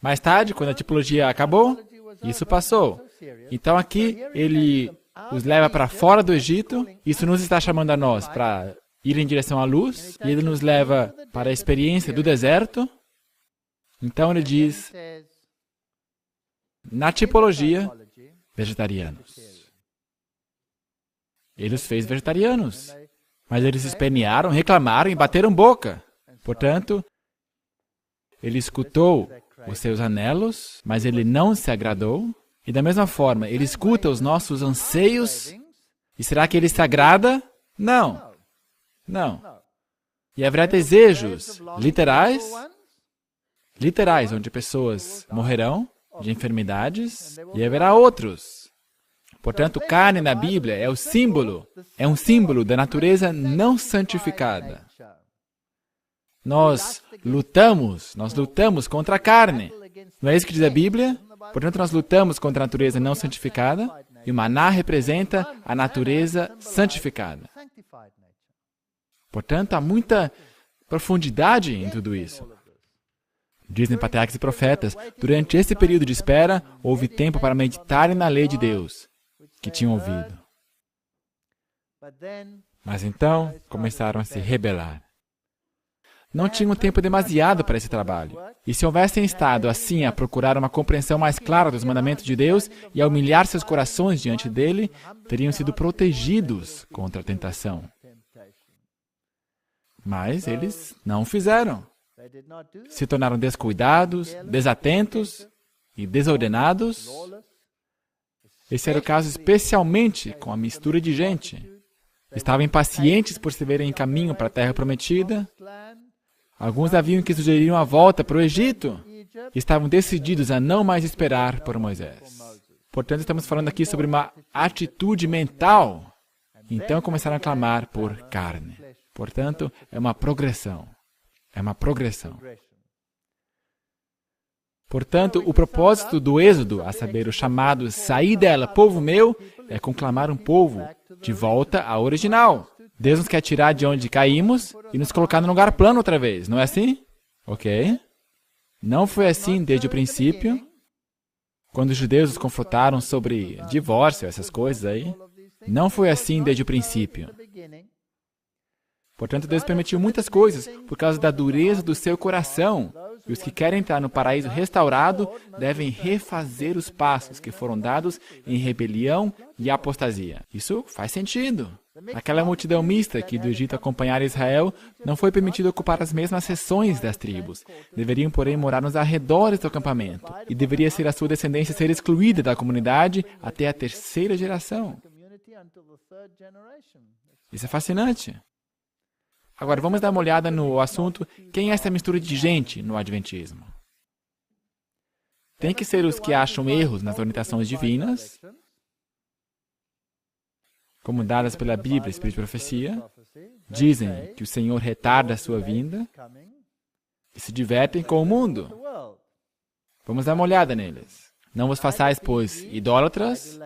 Mais tarde, quando a tipologia acabou, isso passou. Então aqui, ele os leva para fora do Egito. Isso nos está chamando a nós para ir em direção à luz. E ele nos leva para a experiência do deserto. Então ele diz, na tipologia, vegetarianos. Ele os fez vegetarianos. Mas eles espernearam, reclamaram e bateram boca. Portanto, ele escutou os seus anelos, mas ele não se agradou. E da mesma forma, ele escuta os nossos anseios. E será que ele se agrada? Não. Não. E haverá desejos literais, onde pessoas morrerão de enfermidades, e haverá outros. Portanto, carne na Bíblia é um símbolo da natureza não santificada. Nós lutamos contra a carne. Não é isso que diz a Bíblia? Portanto, nós lutamos contra a natureza não santificada, e o maná representa a natureza santificada. Portanto, há muita profundidade em tudo isso. Dizem patriarcas e profetas, durante esse período de espera, houve tempo para meditarem na lei de Deus, que tinham ouvido. Mas então, começaram a se rebelar. Não tinham tempo demasiado para esse trabalho. E se houvessem estado assim a procurar uma compreensão mais clara dos mandamentos de Deus e a humilhar seus corações diante dele, teriam sido protegidos contra a tentação. Mas eles não o fizeram. Se tornaram descuidados, desatentos e desordenados. Esse era o caso especialmente com a mistura de gente. Estavam impacientes por se verem em caminho para a terra prometida. Alguns haviam que sugeriram a volta para o Egito. Estavam decididos a não mais esperar por Moisés. Portanto, estamos falando aqui sobre uma atitude mental. Então começaram a clamar por carne. Portanto, é uma progressão. É uma progressão. Portanto, o propósito do Êxodo, a saber, o chamado sair dela, povo meu, é conclamar um povo de volta ao original. Deus nos quer tirar de onde caímos e nos colocar no lugar plano outra vez, não é assim? Ok? Não foi assim desde o princípio. Quando os judeus os confrontaram sobre divórcio, essas coisas aí, não foi assim desde o princípio. Portanto, Deus permitiu muitas coisas por causa da dureza do seu coração. E os que querem entrar no paraíso restaurado devem refazer os passos que foram dados em rebelião e apostasia. Isso faz sentido. Aquela multidão mista que do Egito acompanhara Israel não foi permitido ocupar as mesmas seções das tribos. Deveriam, porém, morar nos arredores do acampamento. E deveria ser a sua descendência ser excluída da comunidade até a terceira geração. Isso é fascinante. Agora, vamos dar uma olhada no assunto: quem é essa mistura de gente no Adventismo? Tem que ser os que acham erros nas orientações divinas, como dadas pela Bíblia, Espírito e Profecia, dizem que o Senhor retarda a sua vinda e se divertem com o mundo. Vamos dar uma olhada neles. Não vos façais, pois, idólatras.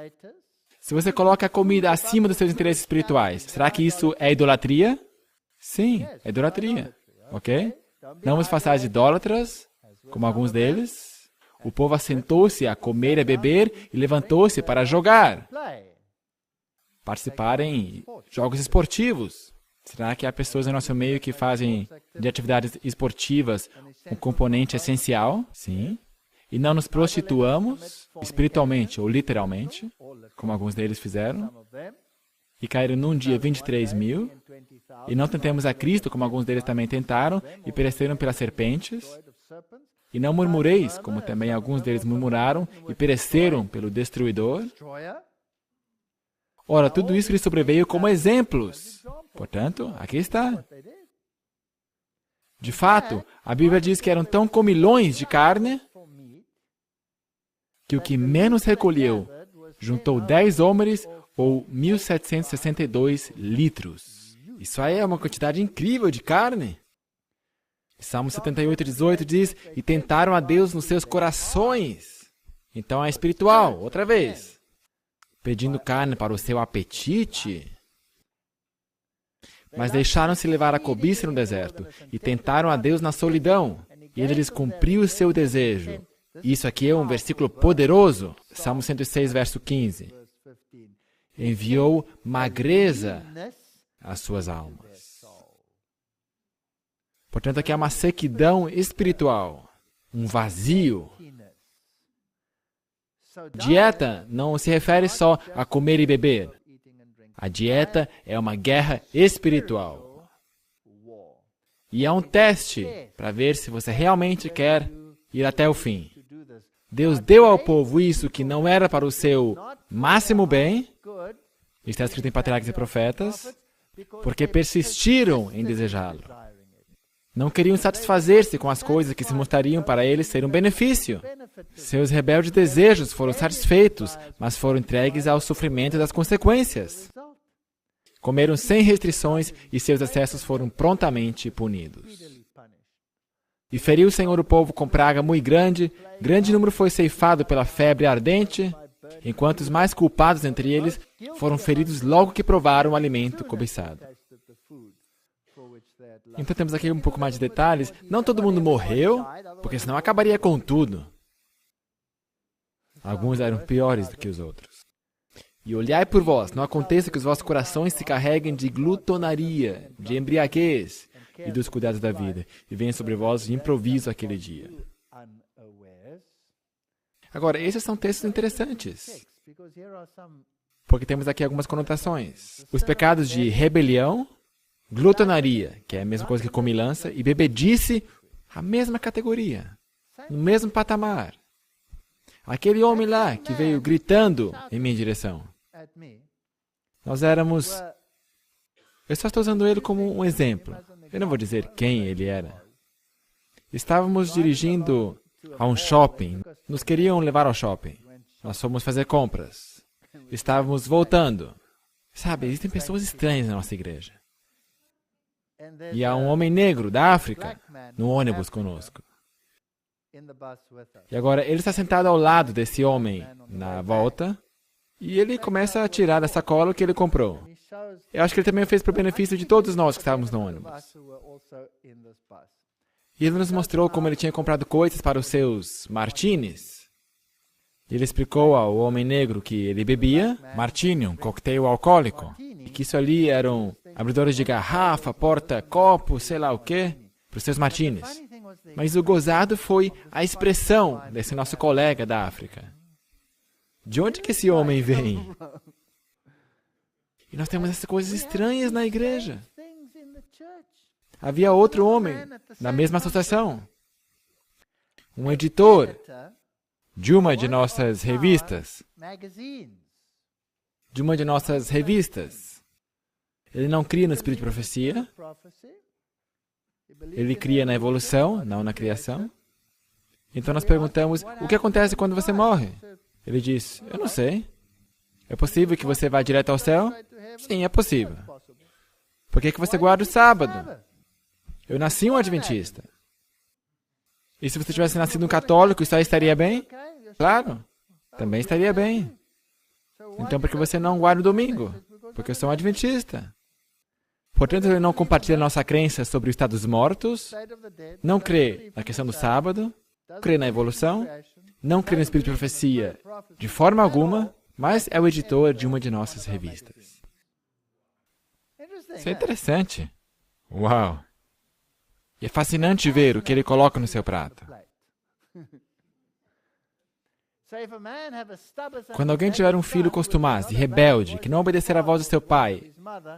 Se você coloca a comida acima dos seus interesses espirituais, será que isso é idolatria? Sim, é idolatria, ok? Não vos façais idólatras, como alguns deles. O povo assentou-se a comer e a beber e levantou-se para jogar, participarem em jogos esportivos. Será que há pessoas em nosso meio que fazem de atividades esportivas um componente essencial? Sim. E não nos prostituamos, espiritualmente ou literalmente, como alguns deles fizeram, e caíram num dia 23 mil, e não tentemos a Cristo, como alguns deles também tentaram, e pereceram pelas serpentes. E não murmureis, como também alguns deles murmuraram, e pereceram pelo destruidor. Ora, tudo isso lhes sobreveio como exemplos. Portanto, aqui está. De fato, a Bíblia diz que eram tão comilões de carne, que o que menos recolheu juntou 10 homens, ou 1.762 litros. Isso aí é uma quantidade incrível de carne. Salmo 78:18 diz: e tentaram a Deus nos seus corações. Então é espiritual, outra vez. Pedindo carne para o seu apetite. Mas deixaram-se levar a cobiça no deserto, e tentaram a Deus na solidão, e ele lhes cumpriu o seu desejo. Isso aqui é um versículo poderoso. Salmo 106, verso 15. Enviou magreza às suas almas. Portanto, aqui há uma sequidão espiritual, um vazio. Dieta não se refere só a comer e beber. A dieta é uma guerra espiritual. E é um teste para ver se você realmente quer ir até o fim. Deus deu ao povo isso que não era para o seu máximo bem, está escrito em Patriarcas e Profetas, porque persistiram em desejá-lo. Não queriam satisfazer-se com as coisas que se mostrariam para eles ser um benefício. Seus rebeldes desejos foram satisfeitos, mas foram entregues ao sofrimento das consequências. Comeram sem restrições e seus excessos foram prontamente punidos. E feriu o Senhor o povo com praga muito grande, grande número foi ceifado pela febre ardente, enquanto os mais culpados entre eles foram feridos logo que provaram o alimento cobiçado. Então temos aqui um pouco mais de detalhes. Não todo mundo morreu, porque senão acabaria com tudo. Alguns eram piores do que os outros. E olhai por vós, não aconteça que os vossos corações se carreguem de glutonaria, de embriaguez e dos cuidados da vida, e venha sobre vós de improviso aquele dia. Agora, esses são textos interessantes, porque temos aqui algumas conotações. Os pecados de rebelião, glutonaria, que é a mesma coisa que comilança, e bebedice, a mesma categoria, no mesmo patamar. Aquele homem lá que veio gritando em minha direção. Nós éramos... Eu só estou usando ele como um exemplo. Eu não vou dizer quem ele era. Estávamos dirigindo a um shopping. Nos queriam levar ao shopping. Nós fomos fazer compras. Estávamos voltando. Sabe, existem pessoas estranhas na nossa igreja. E há um homem negro da África no ônibus conosco. E agora ele está sentado ao lado desse homem na volta e ele começa a tirar da sacola o que ele comprou. Eu acho que ele também fez para o benefício de todos nós que estávamos no ônibus. E ele nos mostrou como ele tinha comprado coisas para os seus martinis. Ele explicou ao homem negro que ele bebia martini, um coquetel alcoólico, e que isso ali eram abridores de garrafa, porta-copo, sei lá o quê, para os seus martinis. Mas o gozado foi a expressão desse nosso colega da África. De onde que esse homem vem? E nós temos essas coisas estranhas na igreja. Havia outro homem da mesma associação, um editor de uma de nossas revistas. Ele não cria no espírito de profecia. Ele cria na evolução, não na criação. Então nós perguntamos, o que acontece quando você morre? Ele diz, eu não sei. É possível que você vá direto ao céu? Sim, é possível. Por que você guarda o sábado? Eu nasci um adventista. E se você tivesse nascido um católico, isso aí estaria bem? Claro, também estaria bem. Então por que você não guarda o domingo? Porque eu sou um adventista. Portanto, ele não compartilha nossa crença sobre o estado dos mortos, não crê na questão do sábado, crê na evolução, não crê no espírito de profecia de forma alguma, mas é o editor de uma de nossas revistas. Isso é interessante. Uau! E é fascinante ver o que ele coloca no seu prato. Quando alguém tiver um filho costumaz e rebelde, que não obedecer à voz de seu pai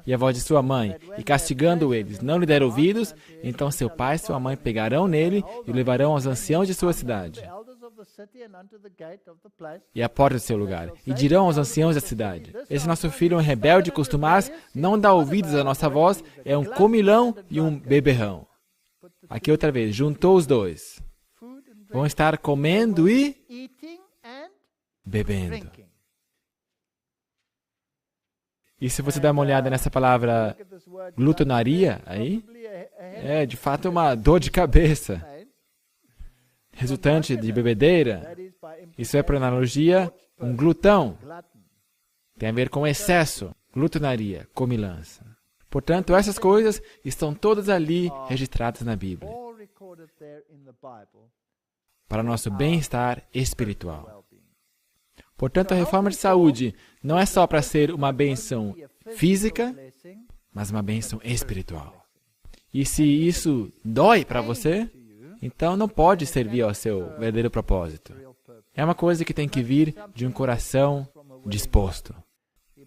e à voz de sua mãe, e castigando eles, não lhe der ouvidos, então seu pai e sua mãe pegarão nele e o levarão aos anciãos de sua cidade e à porta de seu lugar, e dirão aos anciãos da cidade, esse nosso filho é um rebelde e costumaz, não dá ouvidos à nossa voz, é um comilão e um beberrão. Aqui outra vez, juntou os dois. Vão estar comendo e bebendo. E se você dá uma olhada nessa palavra glutonaria aí, é de fato uma dor de cabeça resultante de bebedeira. Isso é, por analogia, um glutão. Tem a ver com excesso, glutonaria, comilança. Portanto, essas coisas estão todas ali registradas na Bíblia para nosso bem-estar espiritual. Portanto, a reforma de saúde não é só para ser uma bênção física, mas uma bênção espiritual. E se isso dói para você, então não pode servir ao seu verdadeiro propósito. É uma coisa que tem que vir de um coração disposto.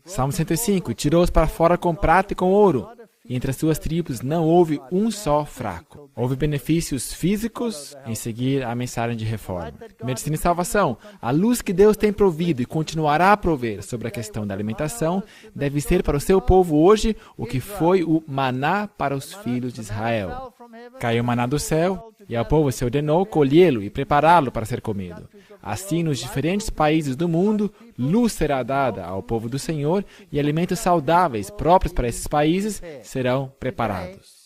Salmo 105, tirou-os para fora com prata e com ouro, e entre as suas tribos não houve um só fraco. Houve benefícios físicos em seguir a mensagem de reforma. Medicina e salvação. A luz que Deus tem provido e continuará a prover sobre a questão da alimentação deve ser para o seu povo hoje o que foi o maná para os filhos de Israel. Caiu o maná do céu, e ao povo se ordenou colhê-lo e prepará-lo para ser comido. Assim, nos diferentes países do mundo, luz será dada ao povo do Senhor e alimentos saudáveis próprios para esses países serão preparados.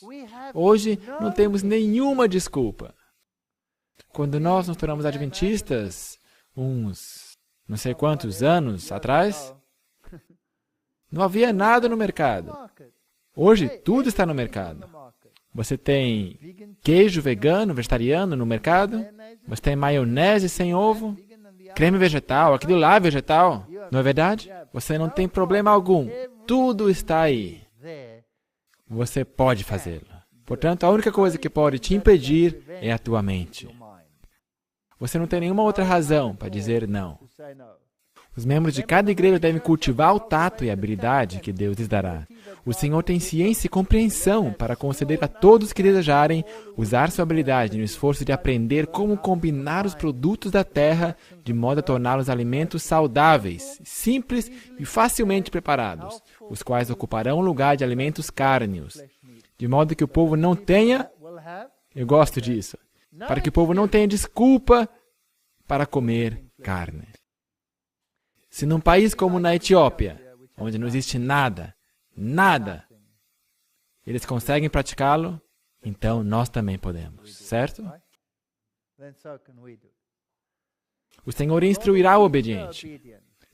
Hoje, não temos nenhuma desculpa. Quando nós nos tornamos adventistas, uns não sei quantos anos atrás, não havia nada no mercado. Hoje, tudo está no mercado. Você tem queijo vegano, vegetariano no mercado. Você tem maionese sem ovo. Creme vegetal, aquilo lá é vegetal. Não é verdade? Você não tem problema algum. Tudo está aí. Você pode fazê-lo. Portanto, a única coisa que pode te impedir é a tua mente. Você não tem nenhuma outra razão para dizer não. Os membros de cada igreja devem cultivar o tato e a habilidade que Deus lhes dará. O Senhor tem ciência e compreensão para conceder a todos que desejarem usar sua habilidade no esforço de aprender como combinar os produtos da terra de modo a torná-los alimentos saudáveis, simples e facilmente preparados, os quais ocuparão o lugar de alimentos cárneos, de modo que o povo não tenha, eu gosto disso, para que o povo não tenha desculpa para comer carne. Se num país como na Etiópia, onde não existe nada, eles conseguem praticá-lo, então nós também podemos, certo? O Senhor instruirá o obediente.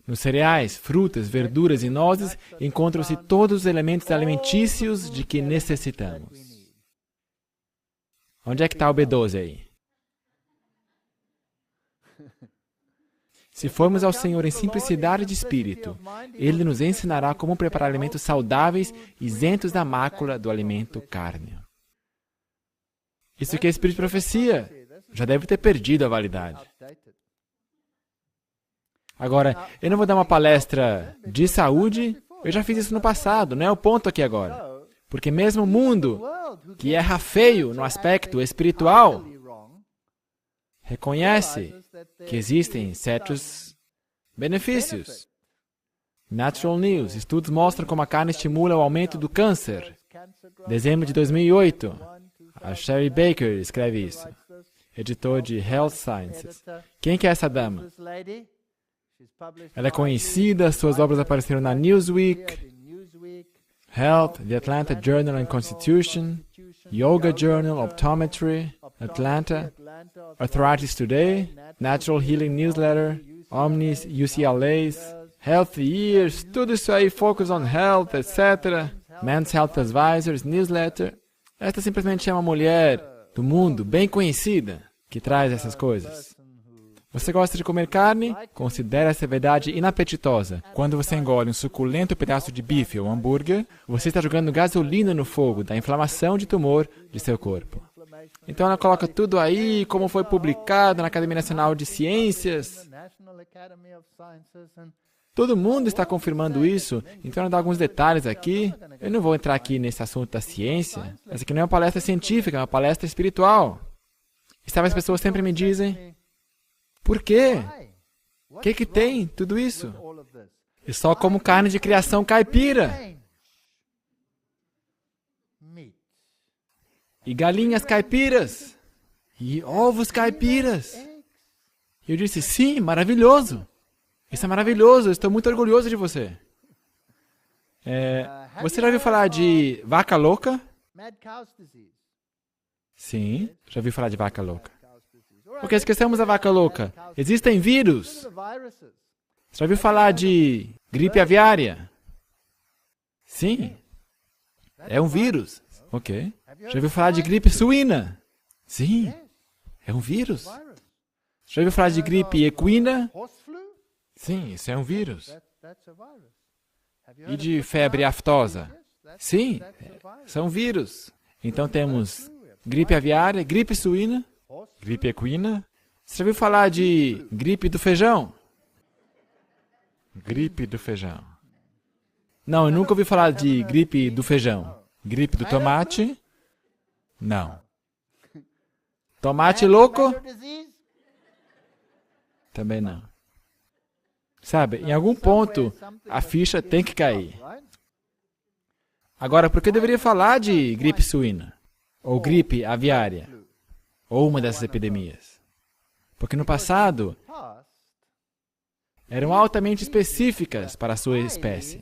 Nos cereais, frutas, verduras e nozes encontram-se todos os elementos alimentícios de que necessitamos. Onde é que está o B12 aí? Se formos ao Senhor em simplicidade de espírito, Ele nos ensinará como preparar alimentos saudáveis, isentos da mácula do alimento cárneo. Isso que é espírito de profecia. Já deve ter perdido a validade. Agora, eu não vou dar uma palestra de saúde, eu já fiz isso no passado, não é o ponto aqui agora. Porque mesmo o mundo, que erra feio no aspecto espiritual, reconhece que existem certos benefícios. Natural News, estudos mostram como a carne estimula o aumento do câncer. Dezembro de 2008, a Sherry Baker escreve isso. Editor de Health Sciences. Quem que é essa dama? Ela é conhecida, suas obras apareceram na Newsweek, Health, The Atlanta Journal and Constitution, Yoga Journal, Optometry, Atlanta, Arthritis Today, Natural Healing Newsletter, Omnis, UCLA's, Health Years, tudo isso aí, Focus on Health, etc. Men's Health Advisors, Newsletter. Esta simplesmente é uma mulher do mundo bem conhecida que traz essas coisas. Você gosta de comer carne? Considere essa verdade inapetitosa. Quando você engole um suculento pedaço de bife ou hambúrguer, você está jogando gasolina no fogo da inflamação de tumor de seu corpo. Então ela coloca tudo aí, como foi publicado na Academia Nacional de Ciências. Todo mundo está confirmando isso, então ela dá alguns detalhes aqui. Eu não vou entrar aqui nesse assunto da ciência. Essa aqui não é uma palestra científica, é uma palestra espiritual. E sabe, as pessoas sempre me dizem, por quê? O que tem tudo isso? Eu só como carne de criação caipira. E galinhas caipiras. E ovos caipiras. E eu disse, sim, maravilhoso. Isso é maravilhoso, eu estou muito orgulhoso de você. Você já ouviu falar de vaca louca? Sim, já ouviu falar de vaca louca. Porque esquecemos a vaca louca. Existem vírus. Você já ouviu falar de gripe aviária? Sim. É um vírus. Ok. Já ouviu falar de gripe suína? Sim. É um vírus. Já ouviu falar de gripe equina? Sim, isso é um vírus. E de febre aftosa? Sim, são vírus. Então temos gripe aviária, gripe suína, gripe equina. Você já ouviu falar de gripe do feijão? Gripe do feijão. Não, eu nunca ouvi falar de gripe do feijão. Gripe do tomate? Não. Tomate louco? Também não. Sabe, em algum ponto, a ficha tem que cair. Agora, por que eu deveria falar de gripe suína? Ou gripe aviária? Ou uma dessas epidemias? Porque no passado, eram altamente específicas para a sua espécie.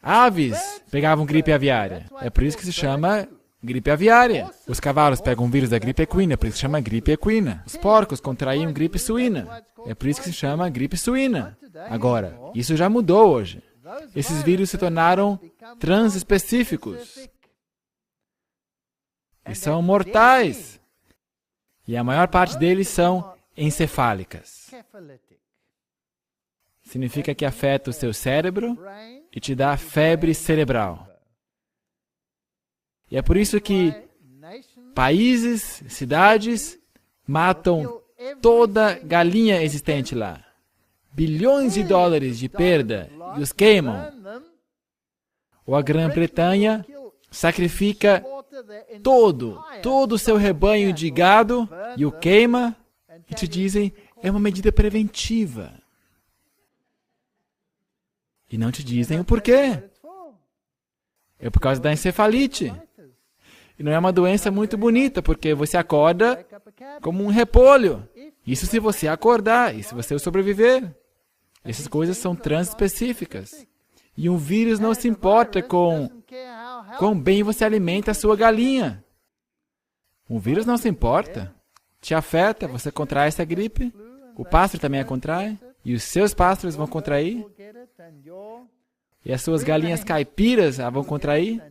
Aves pegavam gripe aviária. É por isso que se chama gripe aviária. Os cavalos pegam o vírus da gripe equina, por isso que se chama gripe equina. Os porcos contraíam gripe suína. É por isso que se chama gripe suína. Agora, isso já mudou hoje. Esses vírus se tornaram transespecíficos. E são mortais. E a maior parte deles são encefálicas. Significa que afeta o seu cérebro e te dá febre cerebral. E é por isso que países, cidades, matam toda galinha existente lá. Bilhões de dólares de perda e os queimam. Ou a Grã-Bretanha sacrifica todo o seu rebanho de gado e o queima e te dizem, é uma medida preventiva. E não te dizem o porquê. É por causa da encefalite. E não é uma doença muito bonita, porque você acorda como um repolho. Isso se você acordar, e se você sobreviver. Essas coisas são transespecíficas. E um vírus não se importa com quão bem você alimenta a sua galinha. Um vírus não se importa. Te afeta, você contrai essa gripe, o pássaro também a contrai, e os seus pássaros vão contrair, e as suas galinhas caipiras vão contrair,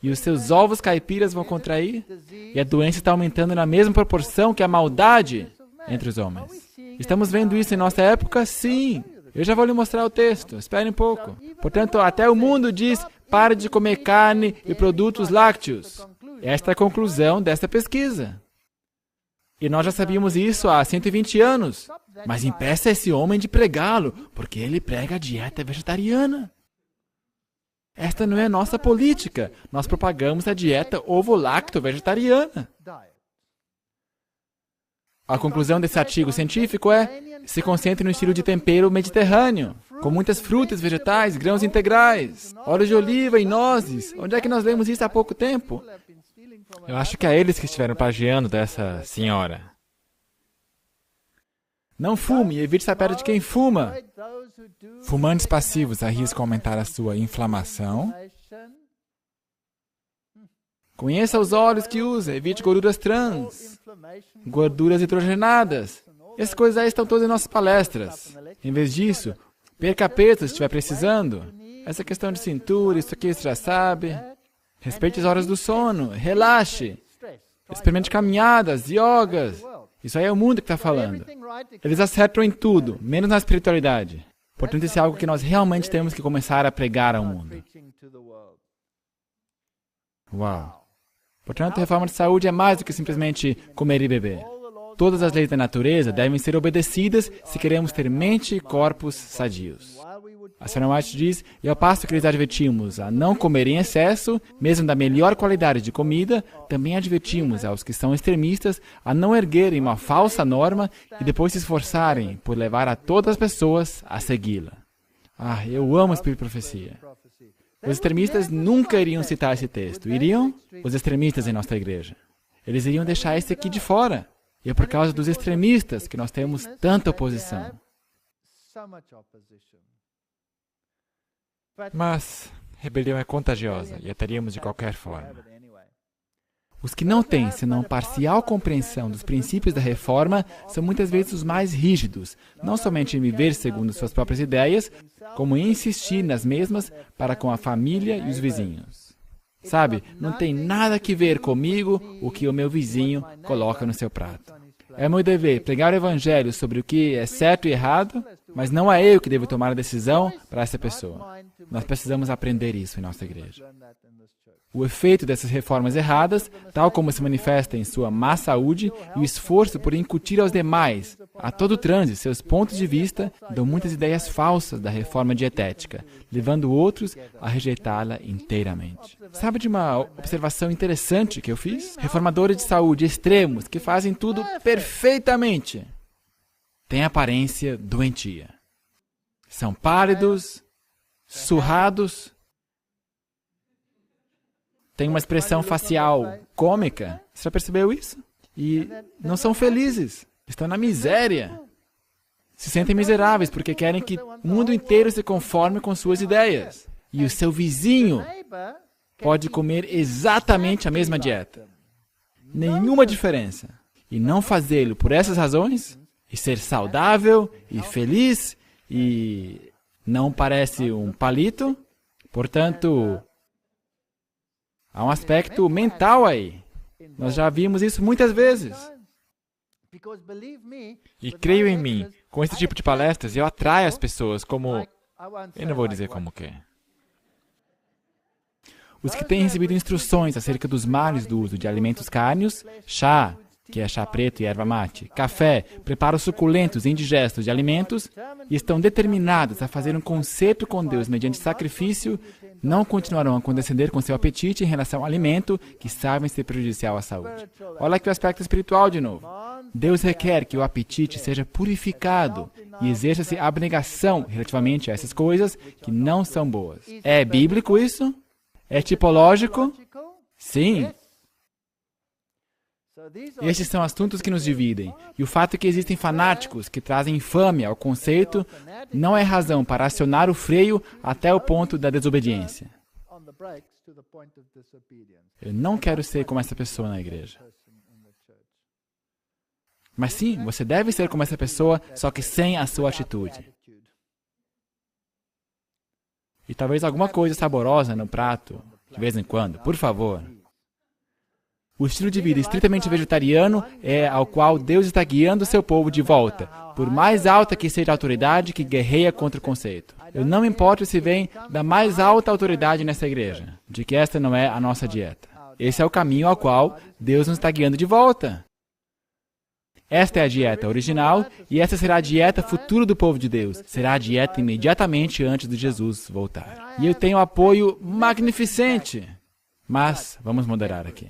e os seus ovos caipiras vão contrair, e a doença está aumentando na mesma proporção que a maldade. entre os homens. Estamos vendo isso em nossa época? Sim. Eu já vou lhe mostrar o texto. Espere um pouco. Portanto, até o mundo diz, pare de comer carne e produtos lácteos. Esta é a conclusão desta pesquisa. E nós já sabíamos isso há 120 anos. Mas impeça esse homem de pregá-lo, porque ele prega a dieta vegetariana. Esta não é a nossa política. Nós propagamos a dieta ovo-lacto-vegetariana. A conclusão desse artigo científico é: se concentre no estilo de tempero mediterrâneo, com muitas frutas, vegetais, grãos integrais, óleo de oliva e nozes. Onde é que nós lemos isso há pouco tempo? Eu acho que é eles que estiveram plagiando dessa senhora. Não fume e evite estar perto de quem fuma. Fumantes passivos arriscam aumentar a sua inflamação. Conheça os óleos que usa, evite gorduras trans, gorduras hidrogenadas. Essas coisas aí estão todas em nossas palestras. Em vez disso, perca peso se estiver precisando. Essa questão de cintura, isso aqui você já sabe. Respeite as horas do sono, relaxe. Experimente caminhadas, yogas. Isso aí é o mundo que está falando. Eles acertam em tudo, menos na espiritualidade. Portanto, isso é algo que nós realmente temos que começar a pregar ao mundo. Uau! Portanto, a reforma de saúde é mais do que simplesmente comer e beber. Todas as leis da natureza devem ser obedecidas se queremos ter mente e corpos sadios. A Sra. White diz, e ao passo que lhes advertimos a não comer em excesso, mesmo da melhor qualidade de comida, também advertimos aos que são extremistas a não erguerem uma falsa norma e depois se esforçarem por levar a todas as pessoas a segui-la. Eu amo a Espírito e Profecia. Os extremistas nunca iriam citar esse texto. Iriam? Os extremistas em nossa igreja. Eles iriam deixar esse aqui de fora. E é por causa dos extremistas que nós temos tanta oposição. Mas rebelião é contagiosa e a teríamos de qualquer forma. Os que não têm senão parcial compreensão dos princípios da reforma são muitas vezes os mais rígidos, não somente em viver segundo suas próprias ideias, como em insistir nas mesmas para com a família e os vizinhos. Sabe, não tem nada que ver comigo o que o meu vizinho coloca no seu prato. É meu dever pregar o evangelho sobre o que é certo e errado, mas não é eu que devo tomar a decisão para essa pessoa. Nós precisamos aprender isso em nossa igreja. O efeito dessas reformas erradas, tal como se manifesta em sua má saúde e o esforço por incutir aos demais, a todo transe, seus pontos de vista, dão muitas ideias falsas da reforma dietética, levando outros a rejeitá-la inteiramente. Sabe de uma observação interessante que eu fiz? Reformadores de saúde extremos que fazem tudo perfeitamente têm aparência doentia. São pálidos, surrados, têm uma expressão facial cômica. Você já percebeu isso? E não são felizes. Estão na miséria. Se sentem miseráveis porque querem que o mundo inteiro se conforme com suas ideias. E o seu vizinho pode comer exatamente a mesma dieta. Nenhuma diferença. E não fazê-lo por essas razões, e ser saudável e feliz, e não parece um palito, portanto, há um aspecto mental aí. Nós já vimos isso muitas vezes. E creio em mim, com esse tipo de palestras, eu atraio as pessoas como... Eu não vou dizer como que é. Os que têm recebido instruções acerca dos males do uso de alimentos carnes, chá, que é chá preto e erva mate, café, preparos suculentos e indigestos de alimentos, e estão determinados a fazer um concerto com Deus mediante sacrifício, não continuarão a condescender com seu apetite em relação ao alimento que sabem ser prejudicial à saúde. Olha aqui o aspecto espiritual de novo. Deus requer que o apetite seja purificado e exerça-se abnegação relativamente a essas coisas que não são boas. É bíblico isso? É tipológico? Sim. Estes são assuntos que nos dividem, e o fato é que existem fanáticos que trazem infâmia ao conceito não é razão para acionar o freio até o ponto da desobediência. Eu não quero ser como essa pessoa na igreja. Mas sim, você deve ser como essa pessoa, só que sem a sua atitude. E talvez alguma coisa saborosa no prato, de vez em quando, por favor. O estilo de vida estritamente vegetariano é ao qual Deus está guiando o seu povo de volta, por mais alta que seja a autoridade que guerreia contra o conceito. Eu não me importo se vem da mais alta autoridade nessa igreja, de que esta não é a nossa dieta. Esse é o caminho ao qual Deus nos está guiando de volta. Esta é a dieta original e essa será a dieta futura do povo de Deus. Será a dieta imediatamente antes de Jesus voltar. E eu tenho apoio magnificente. Mas, vamos moderar aqui.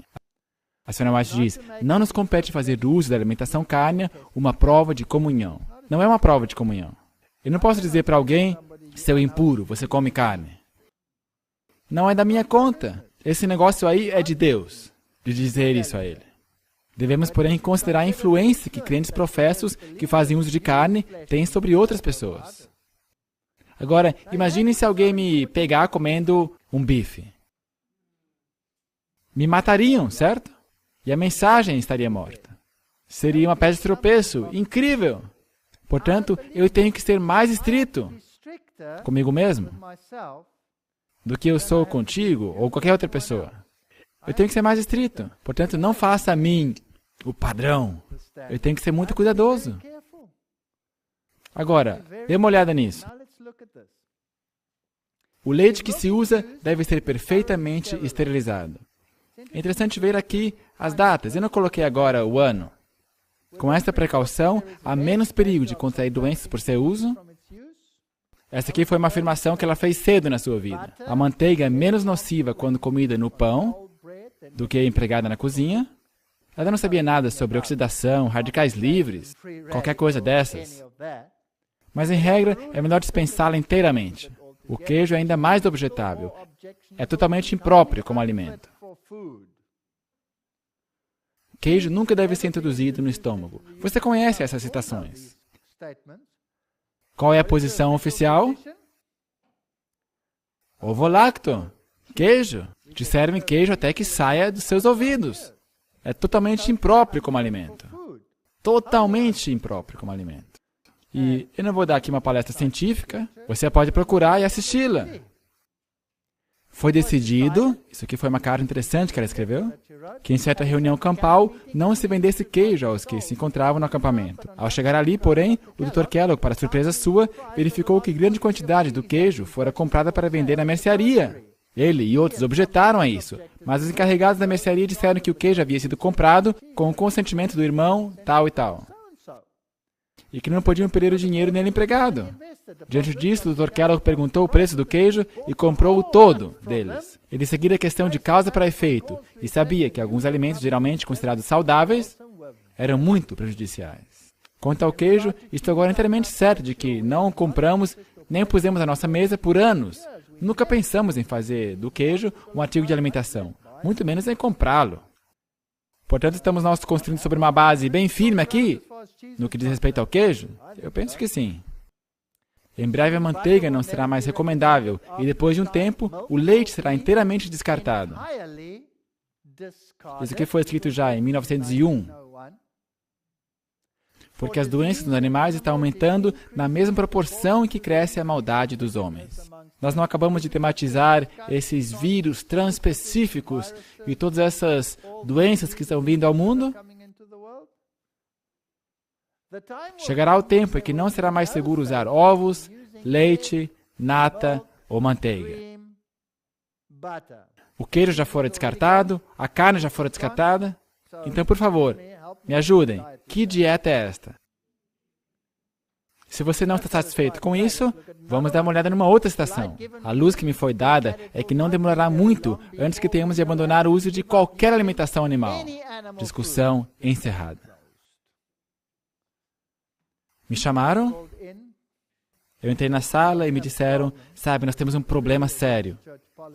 A senhora White diz, não nos compete fazer do uso da alimentação cárnea uma prova de comunhão. Não é uma prova de comunhão. Eu não posso dizer para alguém, seu impuro, você come carne. Não é da minha conta. Esse negócio aí é de Deus, de dizer isso a ele. Devemos, porém, considerar a influência que crentes professos que fazem uso de carne têm sobre outras pessoas. Agora, imagine se alguém me pegar comendo um bife. Me matariam, certo? E a mensagem estaria morta. Seria uma pedra de tropeço. Incrível! Portanto, eu tenho que ser mais estrito comigo mesmo do que eu sou contigo ou qualquer outra pessoa. Eu tenho que ser mais estrito. Portanto, não faça a mim o padrão. Eu tenho que ser muito cuidadoso. Agora, dê uma olhada nisso. O leite que se usa deve ser perfeitamente esterilizado. É interessante ver aqui as datas. Eu não coloquei agora o ano. Com esta precaução, há menos perigo de contrair doenças por seu uso. Essa aqui foi uma afirmação que ela fez cedo na sua vida. A manteiga é menos nociva quando comida no pão do que empregada na cozinha. Ela não sabia nada sobre oxidação, radicais livres, qualquer coisa dessas. Mas, em regra, é melhor dispensá-la inteiramente. O queijo é ainda mais objetável. É totalmente impróprio como alimento. Queijo nunca deve ser introduzido no estômago. Você conhece essas citações. Qual é a posição oficial? Ovo lacto. Queijo. Te servem queijo até que saia dos seus ouvidos. É totalmente impróprio como alimento. Totalmente impróprio como alimento. E eu não vou dar aqui uma palestra científica. Você pode procurar e assisti-la. Foi decidido, isso aqui foi uma carta interessante que ela escreveu, que em certa reunião campal não se vendesse queijo aos que se encontravam no acampamento. Ao chegar ali, porém, o Dr. Kellogg, para surpresa sua, verificou que grande quantidade do queijo fora comprada para vender na mercearia. Ele e outros objetaram a isso, mas os encarregados da mercearia disseram que o queijo havia sido comprado com o consentimento do irmão tal e tal, e que não podiam perder o dinheiro nele empregado. Diante disso, o Dr. Kellogg perguntou o preço do queijo e comprou o todo deles. Ele seguia a questão de causa para efeito e sabia que alguns alimentos geralmente considerados saudáveis eram muito prejudiciais. Quanto ao queijo, estou agora inteiramente certo de que não o compramos nem o pusemos à nossa mesa por anos. Nunca pensamos em fazer do queijo um artigo de alimentação, muito menos em comprá-lo. Portanto, estamos nós construindo sobre uma base bem firme aqui, no que diz respeito ao queijo? Eu penso que sim. Em breve a manteiga não será mais recomendável e depois de um tempo o leite será inteiramente descartado. Isso aqui foi escrito já em 1901. Porque as doenças dos animais estão aumentando na mesma proporção em que cresce a maldade dos homens. Nós não acabamos de tematizar esses vírus transespecíficos e todas essas doenças que estão vindo ao mundo? Chegará o tempo em que não será mais seguro usar ovos, leite, nata ou manteiga. O queijo já fora descartado, a carne já fora descartada. Então, por favor, me ajudem. Que dieta é esta? Se você não está satisfeito com isso, vamos dar uma olhada numa outra citação. A luz que me foi dada é que não demorará muito antes que tenhamos de abandonar o uso de qualquer alimentação animal. Discussão encerrada. Me chamaram, eu entrei na sala e me disseram, sabe, nós temos um problema sério.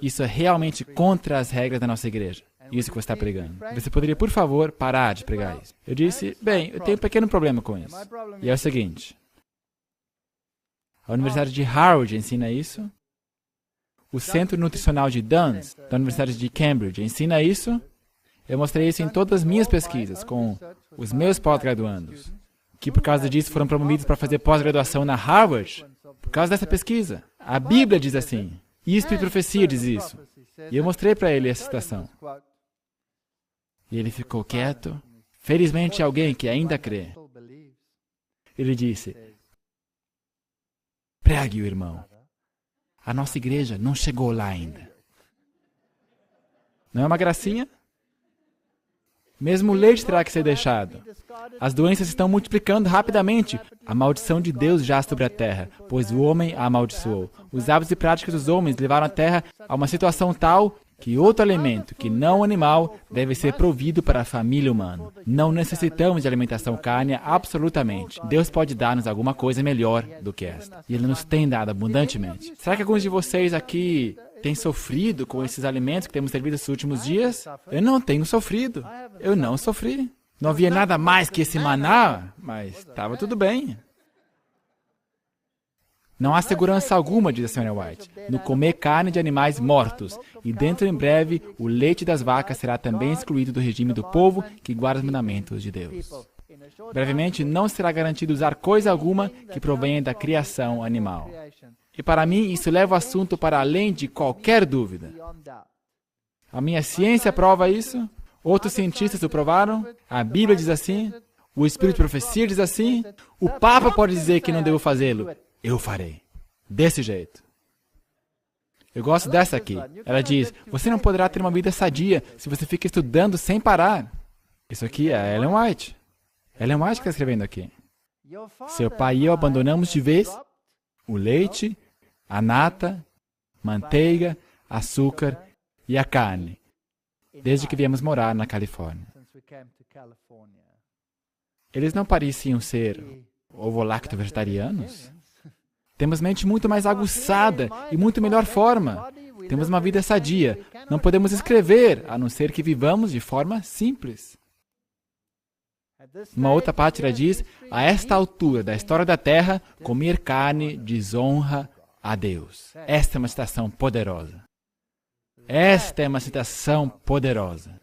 Isso é realmente contra as regras da nossa igreja. Isso que você está pregando. Você poderia, por favor, parar de pregar isso? Eu disse, bem, eu tenho um pequeno problema com isso. E é o seguinte. A Universidade de Harvard ensina isso. O Centro Nutricional de Duns, da Universidade de Cambridge, ensina isso. Eu mostrei isso em todas as minhas pesquisas, com os meus pós-graduandos, que por causa disso foram promovidos para fazer pós-graduação na Harvard, por causa dessa pesquisa. A Bíblia diz assim, e Espírito e Profecia diz isso. E eu mostrei para ele essa citação. E ele ficou quieto. Felizmente, alguém que ainda crê. Ele disse: pregue o irmão. A nossa igreja não chegou lá ainda. Não é uma gracinha? Mesmo o leite terá que ser deixado. As doenças estão multiplicando rapidamente. A maldição de Deus jaz sobre a terra, pois o homem a amaldiçoou. Os hábitos e práticas dos homens levaram a terra a uma situação tal que outro alimento, que não animal, deve ser provido para a família humana. Não necessitamos de alimentação cárnea absolutamente. Deus pode dar-nos alguma coisa melhor do que esta. E Ele nos tem dado abundantemente. Será que alguns de vocês aqui têm sofrido com esses alimentos que temos servido esses últimos dias? Eu não tenho sofrido. Eu não sofri. Não havia nada mais que esse maná, mas estava tudo bem. Não há segurança alguma, diz a Sra. White, no comer carne de animais mortos, e dentro em breve o leite das vacas será também excluído do regime do povo que guarda os mandamentos de Deus. Brevemente, não será garantido usar coisa alguma que provenha da criação animal. E para mim, isso leva o assunto para além de qualquer dúvida. A minha ciência prova isso, outros cientistas o provaram, a Bíblia diz assim, o Espírito de Profecia diz assim, o Papa pode dizer que não devo fazê-lo. Eu farei. Desse jeito. Eu gosto dessa aqui. Ela diz, você não poderá ter uma vida sadia se você fica estudando sem parar. Isso aqui é a Ellen White. Ellen White que está escrevendo aqui. Seu pai e eu abandonamos de vez o leite, a nata, manteiga, açúcar e a carne, desde que viemos morar na Califórnia. Eles não pareciam ser ovo-lacto-vegetarianos? Temos mente muito mais aguçada e muito melhor forma. Temos uma vida sadia. Não podemos escrever, a não ser que vivamos de forma simples. Uma outra parte ela diz, a esta altura da história da Terra, comer carne desonra a Deus. Esta é uma citação poderosa. Esta é uma citação poderosa.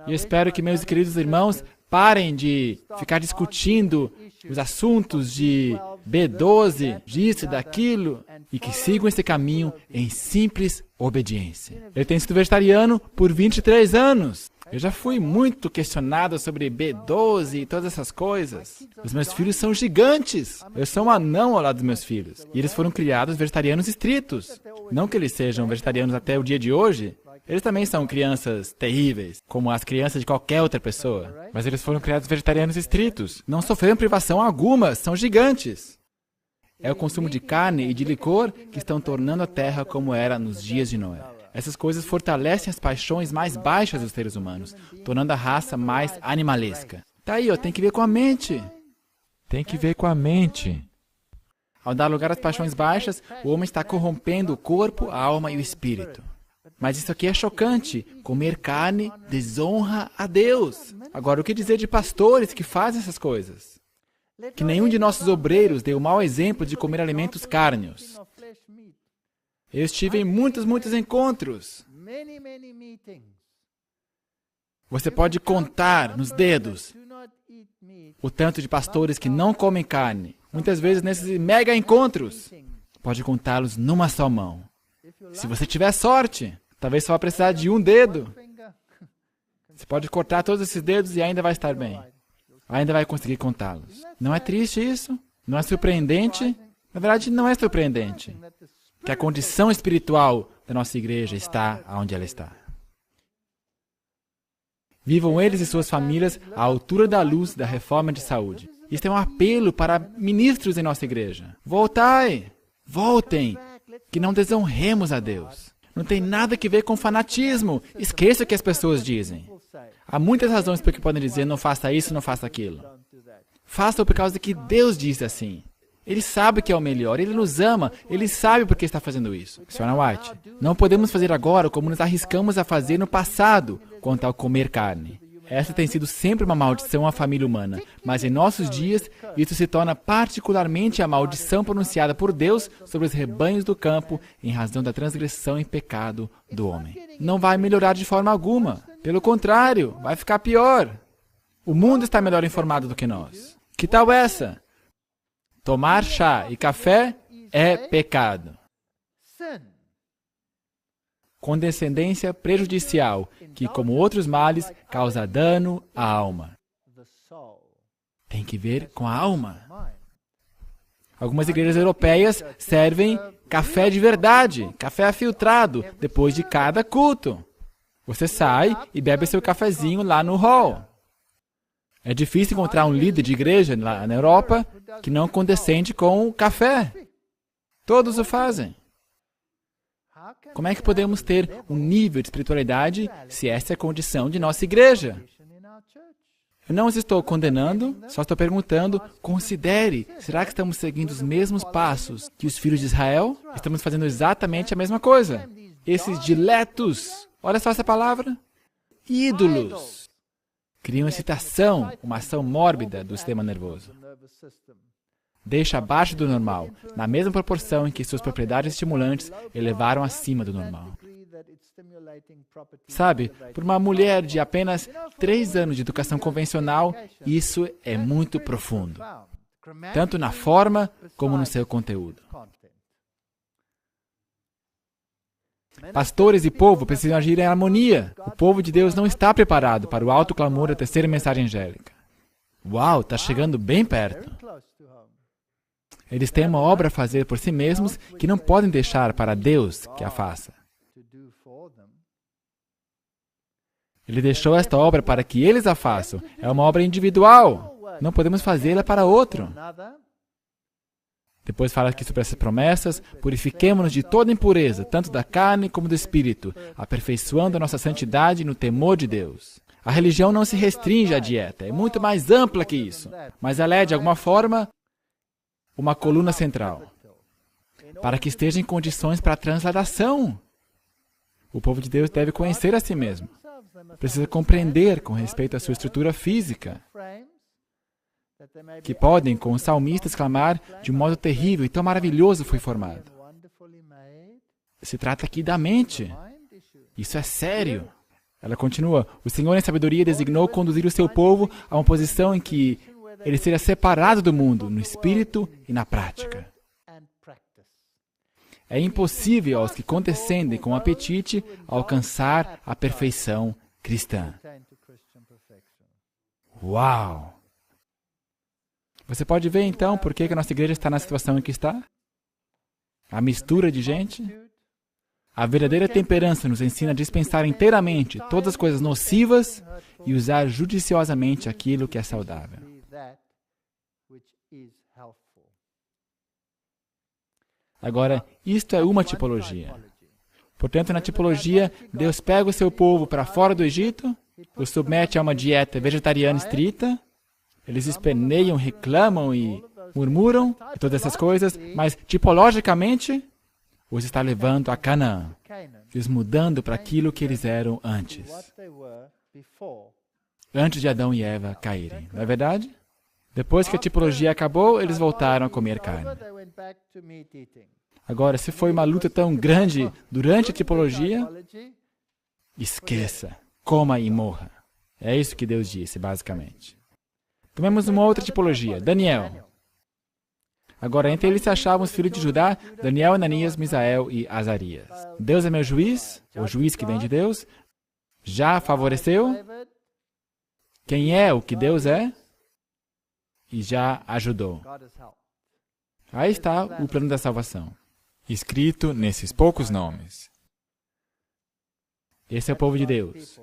E eu espero que meus queridos irmãos parem de ficar discutindo os assuntos de B12, disso e daquilo, e que sigam esse caminho em simples obediência. Eu tenho sido vegetariano por 23 anos. Eu já fui muito questionado sobre B12 e todas essas coisas. Os meus filhos são gigantes. Eu sou um anão ao lado dos meus filhos. E eles foram criados vegetarianos estritos. Não que eles sejam vegetarianos até o dia de hoje. Eles também são crianças terríveis, como as crianças de qualquer outra pessoa. Mas eles foram criados vegetarianos estritos. Não sofreram privação alguma, são gigantes. É o consumo de carne e de licor que estão tornando a terra como era nos dias de Noé. Essas coisas fortalecem as paixões mais baixas dos seres humanos, tornando a raça mais animalesca. Tá aí, ó, tem que ver com a mente. Tem que ver com a mente. Ao dar lugar às paixões baixas, o homem está corrompendo o corpo, a alma e o espírito. Mas isso aqui é chocante. Comer carne desonra a Deus. Agora, o que dizer de pastores que fazem essas coisas? Que nenhum de nossos obreiros dê o mau exemplo de comer alimentos cárneos. Eu estive em muitos encontros. Você pode contar nos dedos o tanto de pastores que não comem carne. Muitas vezes nesses mega encontros. Pode contá-los numa só mão. Se você tiver sorte, talvez só vai precisar de um dedo. Você pode cortar todos esses dedos e ainda vai estar bem. Ainda vai conseguir contá-los. Não é triste isso? Não é surpreendente? Na verdade, não é surpreendente que a condição espiritual da nossa igreja está onde ela está. Vivam eles e suas famílias à altura da luz da reforma de saúde. Isso é um apelo para ministros em nossa igreja. Voltai! Voltem! Que não desonremos a Deus. Não tem nada que ver com fanatismo. Esqueça o que as pessoas dizem. Há muitas razões por que podem dizer não faça isso, não faça aquilo. Faça-o por causa que Deus diz assim. Ele sabe que é o melhor, Ele nos ama, Ele sabe por que está fazendo isso. Sra. White, não podemos fazer agora como nos arriscamos a fazer no passado quanto ao comer carne. Essa tem sido sempre uma maldição à família humana, mas em nossos dias, isso se torna particularmente a maldição pronunciada por Deus sobre os rebanhos do campo em razão da transgressão e pecado do homem. Não vai melhorar de forma alguma. Pelo contrário, vai ficar pior. O mundo está melhor informado do que nós. Que tal essa? Tomar chá e café é pecado. condescendência prejudicial, que, como outros males, causa dano à alma. Tem que ver com a alma. Algumas igrejas europeias servem café de verdade, café afiltrado, depois de cada culto. Você sai e bebe seu cafezinho lá no hall. É difícil encontrar um líder de igreja lá na Europa que não condescende com o café. Todos o fazem. Como é que podemos ter um nível de espiritualidade se essa é a condição de nossa igreja? Eu não os estou condenando, só estou perguntando, considere, será que estamos seguindo os mesmos passos que os filhos de Israel? Estamos fazendo exatamente a mesma coisa. Esses diletos, olha só essa palavra, ídolos, criam excitação, uma ação mórbida do sistema nervoso. Deixa abaixo do normal, na mesma proporção em que suas propriedades estimulantes elevaram acima do normal. Sabe, por uma mulher de apenas 3 anos de educação convencional, isso é muito profundo, tanto na forma como no seu conteúdo. Pastores e povo precisam agir em harmonia. O povo de Deus não está preparado para o alto clamor da terceira mensagem angélica. Uau, está chegando bem perto. Eles têm uma obra a fazer por si mesmos que não podem deixar para Deus que a faça. Ele deixou esta obra para que eles a façam. É uma obra individual. Não podemos fazê-la para outro. Depois fala aqui sobre essas promessas. Purifiquemo-nos de toda impureza, tanto da carne como do espírito, aperfeiçoando a nossa santidade no temor de Deus. A religião não se restringe à dieta. É muito mais ampla que isso. Mas ela é, de alguma forma, uma coluna central, para que esteja em condições para a transladação. O povo de Deus deve conhecer a si mesmo. Precisa compreender com respeito à sua estrutura física, que podem, com os salmistas, clamar de um modo terrível e tão maravilhoso fui formado. Se trata aqui da mente. Isso é sério. Ela continua, o Senhor em sabedoria designou conduzir o seu povo a uma posição em que ele seria separado do mundo, no espírito e na prática. É impossível aos que condescendem com apetite alcançar a perfeição cristã. Uau! Você pode ver então por que a nossa igreja está na situação em que está? A mistura de gente? A verdadeira temperança nos ensina a dispensar inteiramente todas as coisas nocivas e usar judiciosamente aquilo que é saudável. Agora, isto é uma tipologia. Portanto, na tipologia, Deus pega o seu povo para fora do Egito, o submete a uma dieta vegetariana estrita, eles esperneiam, reclamam e murmuram, e todas essas coisas, mas tipologicamente, os está levando a Canaã, os mudando para aquilo que eles eram antes de Adão e Eva caírem. Não é verdade? Depois que a tipologia acabou, eles voltaram a comer carne. Agora, se foi uma luta tão grande durante a tipologia, esqueça, coma e morra. É isso que Deus disse, basicamente. Tomemos uma outra tipologia, Daniel. Agora, entre eles se achavam os filhos de Judá, Daniel, Ananias, Misael e Azarias. Deus é meu juiz, o juiz que vem de Deus, já favoreceu. Quem é o que Deus é? E já ajudou. Aí está o plano da salvação, escrito nesses poucos nomes. Esse é o povo de Deus,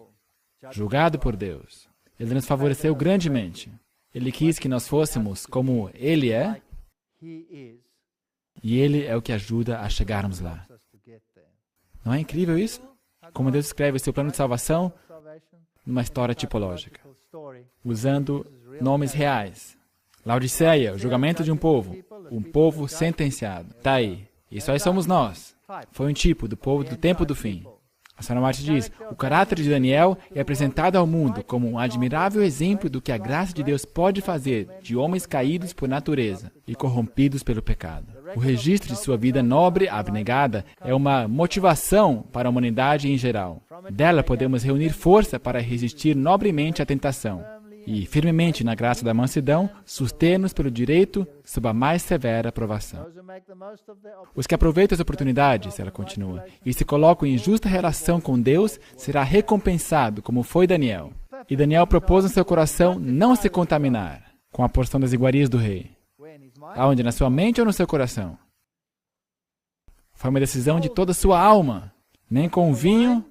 julgado por Deus. Ele nos favoreceu grandemente. Ele quis que nós fôssemos como Ele é, e Ele é o que ajuda a chegarmos lá. Não é incrível isso? Como Deus escreve o seu plano de salvação numa história tipológica, usando nomes reais. Laodiceia, o julgamento de um povo sentenciado. Está aí. Isso aí somos nós. Foi um tipo do povo do tempo do fim. A Sra. Martin diz, o caráter de Daniel é apresentado ao mundo como um admirável exemplo do que a graça de Deus pode fazer de homens caídos por natureza e corrompidos pelo pecado. O registro de sua vida nobre, abnegada, é uma motivação para a humanidade em geral. Dela podemos reunir força para resistir nobremente à tentação. e, firmemente na graça da mansidão, sustê-nos pelo direito sob a mais severa provação. Os que aproveitam as oportunidades, ela continua, e se colocam em justa relação com Deus, será recompensado, como foi Daniel. E Daniel propôs no seu coração não se contaminar com a porção das iguarias do rei. Aonde? Na sua mente ou no seu coração? Foi uma decisão de toda a sua alma. Nem com o vinho.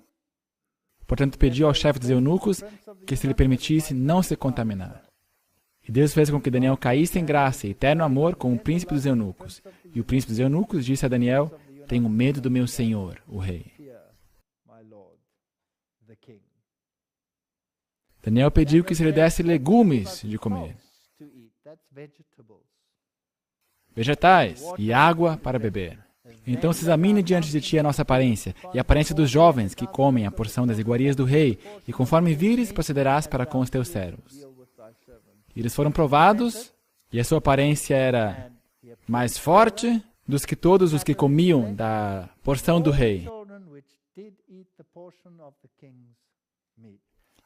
Portanto, pediu ao chefe dos eunucos que se lhe permitisse não se contaminar. E Deus fez com que Daniel caísse em graça e eterno amor com o príncipe dos eunucos. E o príncipe dos eunucos disse a Daniel: tenho medo do meu senhor, o rei. Daniel pediu que se lhe desse legumes de comer, vegetais e água para beber. Então se examine diante de ti a nossa aparência e a aparência dos jovens que comem a porção das iguarias do rei, e conforme vires, procederás para com os teus servos. E eles foram provados, e a sua aparência era mais forte dos que todos os que comiam da porção do rei.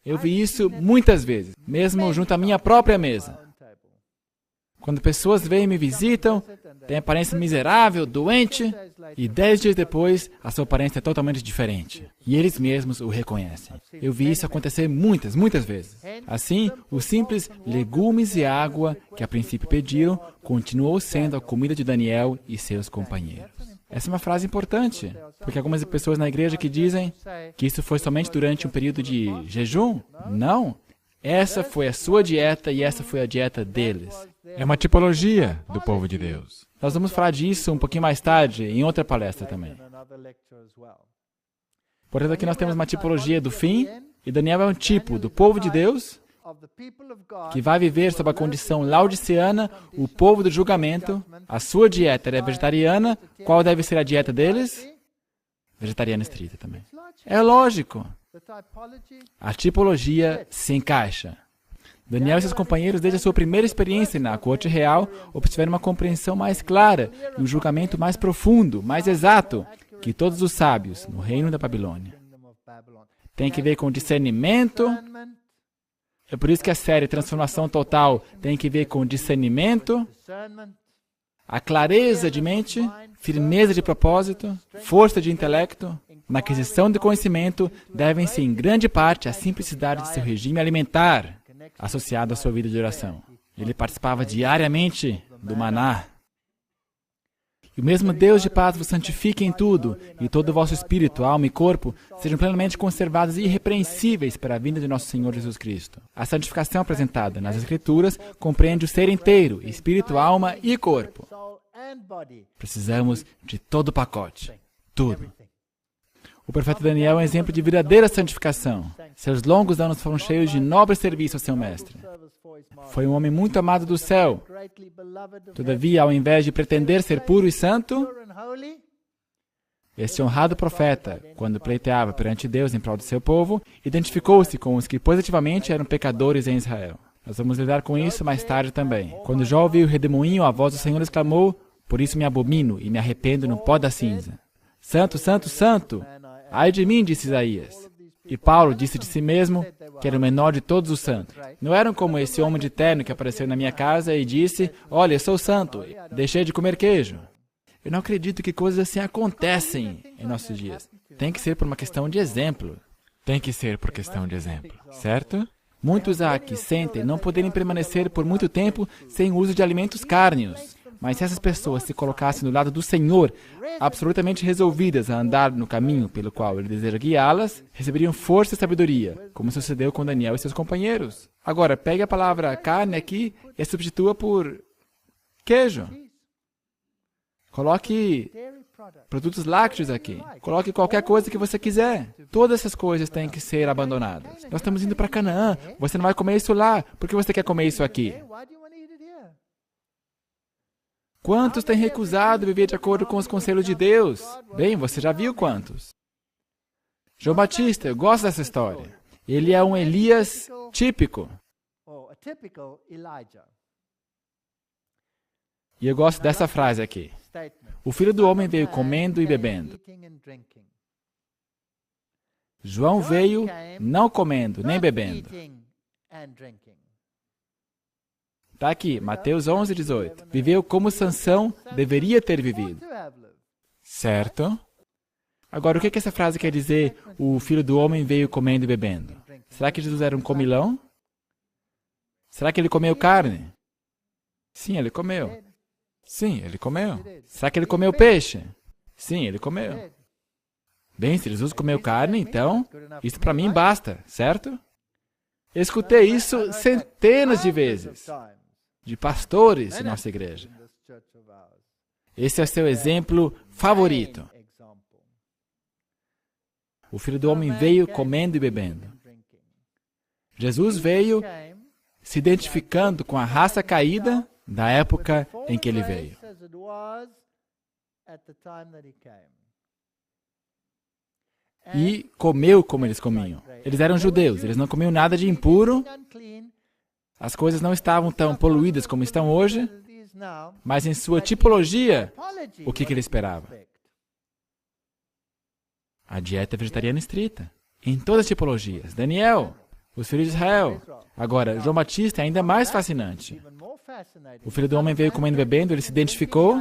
Eu vi isso muitas vezes, mesmo junto à minha própria mesa. Quando pessoas vêm e me visitam, têm aparência miserável, doente, e 10 dias depois, a sua aparência é totalmente diferente. E eles mesmos o reconhecem. Eu vi isso acontecer muitas vezes. Assim, os simples legumes e água que a princípio pediram, continuou sendo a comida de Daniel e seus companheiros. Essa é uma frase importante, porque algumas pessoas na igreja que dizem que isso foi somente durante um período de jejum. Não. Essa foi a sua dieta e essa foi a dieta deles. É uma tipologia do povo de Deus. Nós vamos falar disso um pouquinho mais tarde, em outra palestra também. Portanto, aqui nós temos uma tipologia do fim, e Daniel é um tipo do povo de Deus, que vai viver sob a condição laodiceana, o povo do julgamento. A sua dieta é vegetariana. Qual deve ser a dieta deles? Vegetariana estrita também. É lógico. A tipologia se encaixa. Daniel e seus companheiros, desde a sua primeira experiência na corte real, obtiveram uma compreensão mais clara e um julgamento mais profundo, mais exato, que todos os sábios no reino da Babilônia. Tem que ver com discernimento. É por isso que a série Transformação Total tem que ver com discernimento, a clareza de mente, firmeza de propósito, força de intelecto. Na aquisição de conhecimento, devem-se em grande parte à simplicidade de seu regime alimentar, associado à sua vida de oração. Ele participava diariamente do maná. E o mesmo Deus de paz vos santifique em tudo, e todo o vosso espírito, alma e corpo sejam plenamente conservados e irrepreensíveis para a vinda de nosso Senhor Jesus Cristo. A santificação apresentada nas Escrituras compreende o ser inteiro, espírito, alma e corpo. Precisamos de todo o pacote. Tudo. O profeta Daniel é um exemplo de verdadeira santificação. Seus longos anos foram cheios de nobre serviço ao seu mestre. Foi um homem muito amado do céu. Todavia, ao invés de pretender ser puro e santo, esse honrado profeta, quando pleiteava perante Deus em prol do seu povo, identificou-se com os que positivamente eram pecadores em Israel. Nós vamos lidar com isso mais tarde também. Quando Jó ouviu o redemoinho, a voz do Senhor exclamou: por isso me abomino e me arrependo no pó da cinza. Santo, santo, santo! Ai de mim, disse Isaías. E Paulo disse de si mesmo que era o menor de todos os santos. Não eram como esse homem de terno que apareceu na minha casa e disse: olha, eu sou santo, deixei de comer queijo. Eu não acredito que coisas assim acontecem em nossos dias. Tem que ser por uma questão de exemplo. Tem que ser por questão de exemplo, certo? Muitos há que sentem não poderem permanecer por muito tempo sem uso de alimentos cárneos. Mas se essas pessoas se colocassem do lado do Senhor, absolutamente resolvidas a andar no caminho pelo qual Ele deseja guiá-las, receberiam força e sabedoria, como sucedeu com Daniel e seus companheiros. Agora, pegue a palavra carne aqui e a substitua por queijo. Coloque produtos lácteos aqui. Coloque qualquer coisa que você quiser. Todas essas coisas têm que ser abandonadas. Nós estamos indo para Canaã. Você não vai comer isso lá. Por que você quer comer isso aqui? Quantos têm recusado viver de acordo com os conselhos de Deus? Bem, você já viu quantos. João Batista, eu gosto dessa história. Ele é um Elias típico. E eu gosto dessa frase aqui. O Filho do Homem veio comendo e bebendo. João veio não comendo nem bebendo. Está aqui, Mateus 11, 18. Viveu como Sansão deveria ter vivido. Certo? Agora, o que essa frase quer dizer? O Filho do Homem veio comendo e bebendo. Será que Jesus era um comilão? Será que ele comeu carne? Sim, ele comeu. Sim, ele comeu. Será que ele comeu peixe? Sim, ele comeu. Bem, se Jesus comeu carne, então, isso para mim basta, certo? Eu escutei isso centenas de vezes, de pastores de nossa igreja. Esse é o seu exemplo favorito. O Filho do Homem veio comendo e bebendo. Jesus veio se identificando com a raça caída da época em que ele veio. E comeu como eles comiam. Eles eram judeus, eles não comiam nada de impuro. As coisas não estavam tão poluídas como estão hoje, mas em sua tipologia, o que ele esperava? A dieta vegetariana estrita, em todas as tipologias. Daniel, os filhos de Israel. Agora, João Batista é ainda mais fascinante. O Filho do Homem veio comendo e bebendo, ele se identificou.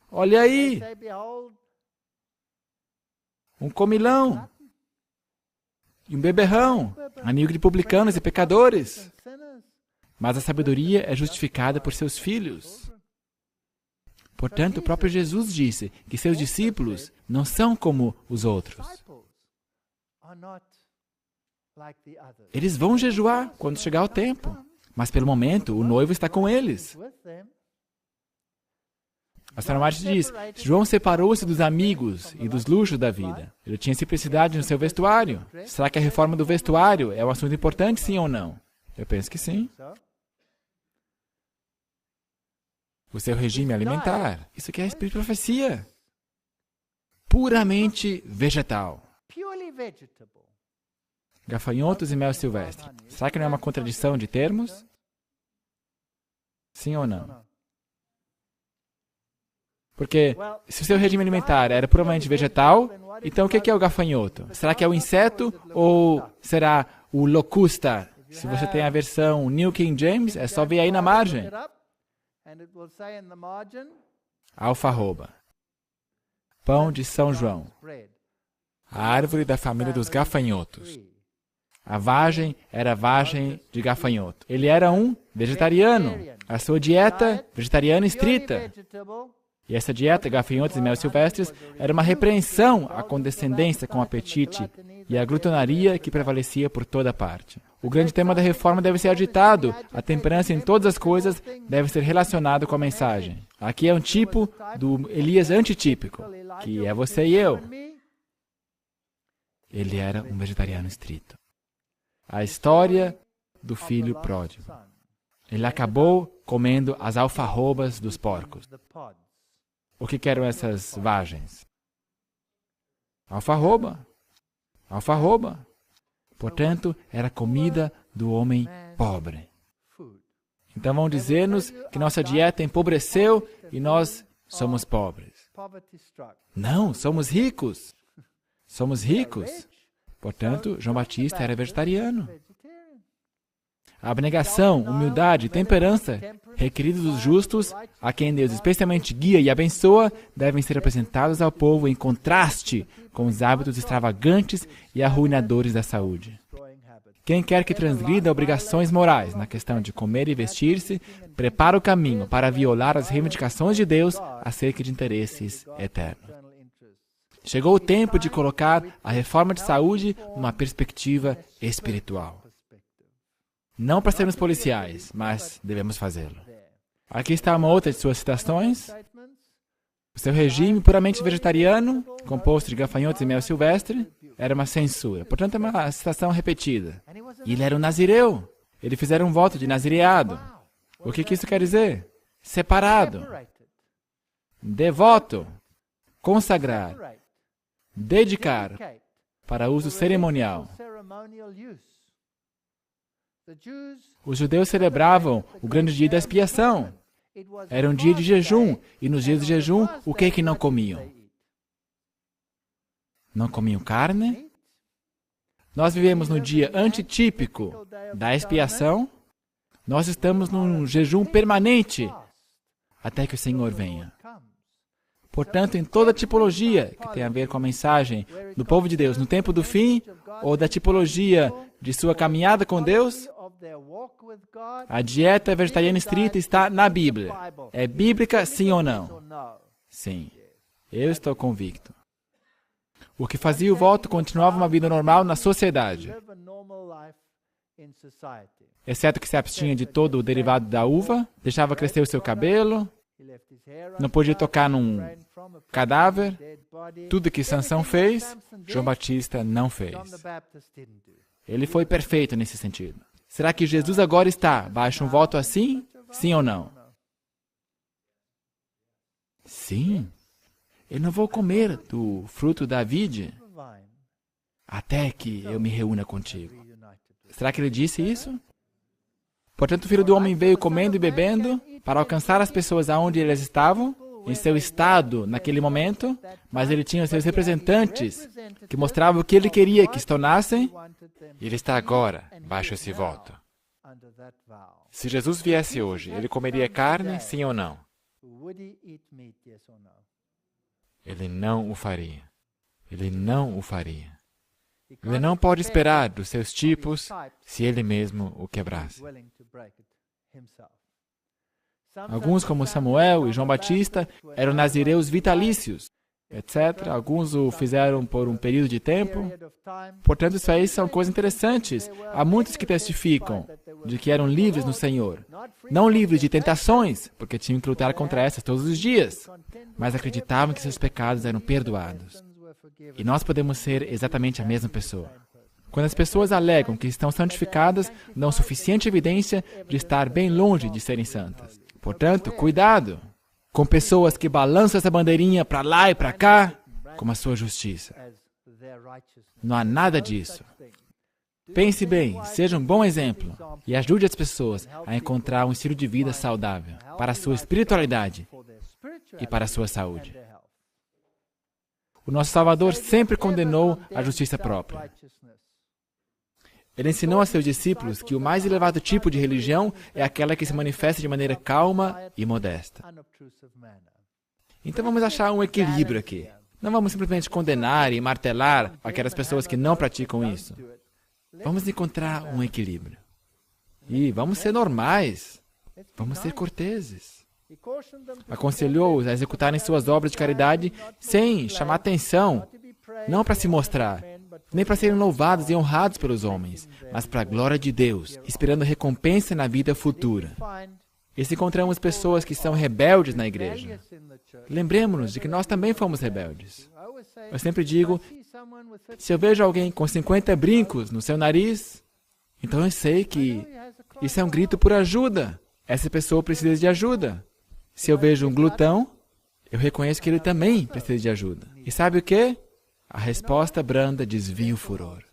Olha aí! Um comilão. E um beberrão, amigo de publicanos e pecadores. Mas a sabedoria é justificada por seus filhos. Portanto, o próprio Jesus disse que seus discípulos não são como os outros. Eles vão jejuar quando chegar o tempo, mas pelo momento o noivo está com eles. A Sra. White diz, João separou-se dos amigos e dos luxos da vida. Ele tinha simplicidade no seu vestuário. Será que a reforma do vestuário é um assunto importante, sim ou não? Eu penso que sim. O seu regime alimentar. Isso aqui é espírito de profecia. Puramente vegetal. Gafanhotos e mel silvestre. Será que não é uma contradição de termos? Sim ou não? Porque se o seu regime alimentar era puramente vegetal, então o que é o gafanhoto? Será que é o inseto ou será o locusta? Se você tem a versão New King James, é só ver aí na margem. Alfarroba. Pão de São João. A árvore da família dos gafanhotos. A vagem era vagem de gafanhoto. Ele era um vegetariano. A sua dieta vegetariana estrita. E essa dieta, gafanhotos e mel silvestres, era uma repreensão à condescendência com o apetite e à glutonaria que prevalecia por toda parte. O grande tema da reforma deve ser agitado. A temperança em todas as coisas deve ser relacionada com a mensagem. Aqui é um tipo do Elias antitípico, que é você e eu. Ele era um vegetariano estrito. A história do filho pródigo. Ele acabou comendo as alfarrobas dos porcos. O que eram essas vagens? Alfarroba. Alfarroba. Portanto, era comida do homem pobre. Então vão dizer-nos que nossa dieta empobreceu e nós somos pobres. Não, somos ricos. Somos ricos. Portanto, João Batista era vegetariano. A abnegação, humildade e temperança requeridos dos justos, a quem Deus especialmente guia e abençoa, devem ser apresentados ao povo em contraste com os hábitos extravagantes e arruinadores da saúde. Quem quer que transgrida obrigações morais na questão de comer e vestir-se, prepara o caminho para violar as reivindicações de Deus acerca de interesses eternos. Chegou o tempo de colocar a reforma de saúde numa perspectiva espiritual. Não para sermos policiais, mas devemos fazê-lo. Aqui está uma outra de suas citações. O seu regime puramente vegetariano, composto de gafanhotos e mel silvestre, era uma censura. Portanto, é uma citação repetida. E ele era um nazireu. Ele fizeram um voto de nazireado. O que isso quer dizer? Separado. Devoto. Consagrar. Dedicar. Para uso cerimonial. Os judeus celebravam o grande dia da expiação. Era um dia de jejum, e nos dias de jejum, o que é que não comiam? Não comiam carne? Nós vivemos no dia antitípico da expiação, Nós estamos num jejum permanente até que o Senhor venha. Portanto, em toda tipologia que tem a ver com a mensagem do povo de Deus no tempo do fim, ou da tipologia de sua caminhada com Deus, a dieta vegetariana estrita está na Bíblia. É bíblica, sim ou não? Sim. Eu estou convicto. O que fazia o voto continuava uma vida normal na sociedade, exceto que se abstinha de todo o derivado da uva, deixava crescer o seu cabelo, não podia tocar num cadáver. Tudo que Sansão fez, João Batista não fez. Ele foi perfeito nesse sentido. Será que Jesus agora está baixo um voto assim? Sim ou não? Sim. Eu não vou comer do fruto da vide até que eu me reúna contigo. Será que ele disse isso? Portanto, o Filho do Homem veio comendo e bebendo para alcançar as pessoas aonde eles estavam, em seu estado naquele momento, mas ele tinha seus representantes que mostravam o que ele queria que se tornassem, e ele está agora baixo esse voto. Se Jesus viesse hoje, ele comeria carne, sim ou não? Ele não o faria. Ele não o faria. Ele não pode esperar dos seus tipos se ele mesmo o quebrasse. Alguns, como Samuel e João Batista, eram nazireus vitalícios, etc. Alguns o fizeram por um período de tempo. Portanto, isso aí são coisas interessantes. Há muitos que testificam de que eram livres no Senhor. Não livres de tentações, porque tinham que lutar contra essas todos os dias, mas acreditavam que seus pecados eram perdoados. E nós podemos ser exatamente a mesma pessoa. Quando as pessoas alegam que estão santificadas, dão suficiente evidência de estar bem longe de serem santas. Portanto, cuidado com pessoas que balançam essa bandeirinha para lá e para cá como a sua justiça. Não há nada disso. Pense bem, seja um bom exemplo e ajude as pessoas a encontrar um estilo de vida saudável para a sua espiritualidade e para a sua saúde. O nosso Salvador sempre condenou a justiça própria. Ele ensinou a seus discípulos que o mais elevado tipo de religião é aquela que se manifesta de maneira calma e modesta. Então vamos achar um equilíbrio aqui. Não vamos simplesmente condenar e martelar aquelas pessoas que não praticam isso. Vamos encontrar um equilíbrio. E vamos ser normais. Vamos ser corteses. Aconselhou-os a executarem suas obras de caridade sem chamar atenção, não para se mostrar, nem para serem louvados e honrados pelos homens, mas para a glória de Deus, esperando recompensa na vida futura. E se encontramos pessoas que são rebeldes na igreja, lembremos-nos de que nós também fomos rebeldes. Eu sempre digo, se eu vejo alguém com 50 brincos no seu nariz, então eu sei que isso é um grito por ajuda. Essa pessoa precisa de ajuda. Se eu vejo um glutão, eu reconheço que ele também precisa de ajuda. E sabe o quê? A resposta branda desvia o furor.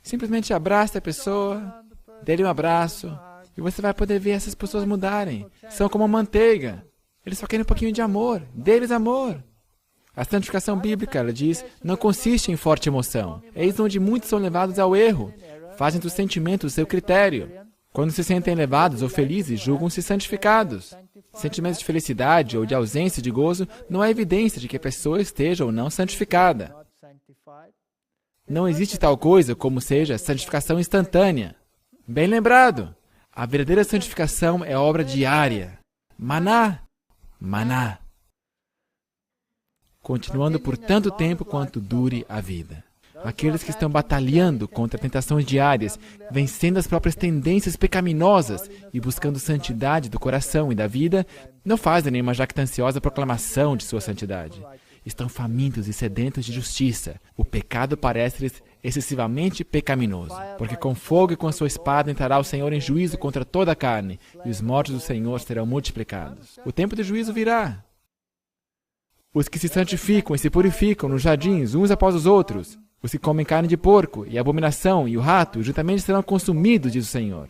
Simplesmente abrace a pessoa, dê-lhe um abraço, e você vai poder ver essas pessoas mudarem. São como manteiga. Eles só querem um pouquinho de amor. Dê-lhes amor. A santificação bíblica, ela diz, não consiste em forte emoção. Eis onde muitos são levados ao erro. Fazem dos sentimentos o seu critério. Quando se sentem elevados ou felizes, julgam-se santificados. Sentimentos de felicidade ou de ausência de gozo não é evidência de que a pessoa esteja ou não santificada. Não existe tal coisa como seja santificação instantânea. Bem lembrado, a verdadeira santificação é obra diária. Maná, maná. Continuando por tanto tempo quanto dure a vida. Aqueles que estão batalhando contra tentações diárias, vencendo as próprias tendências pecaminosas e buscando santidade do coração e da vida, não fazem nenhuma jactanciosa proclamação de sua santidade. Estão famintos e sedentos de justiça. O pecado parece-lhes excessivamente pecaminoso, porque com fogo e com a sua espada entrará o Senhor em juízo contra toda a carne, e os mortos do Senhor serão multiplicados. O tempo do juízo virá. Os que se santificam e se purificam nos jardins uns após os outros, os que comem carne de porco e a abominação e o rato, juntamente serão consumidos, diz o Senhor.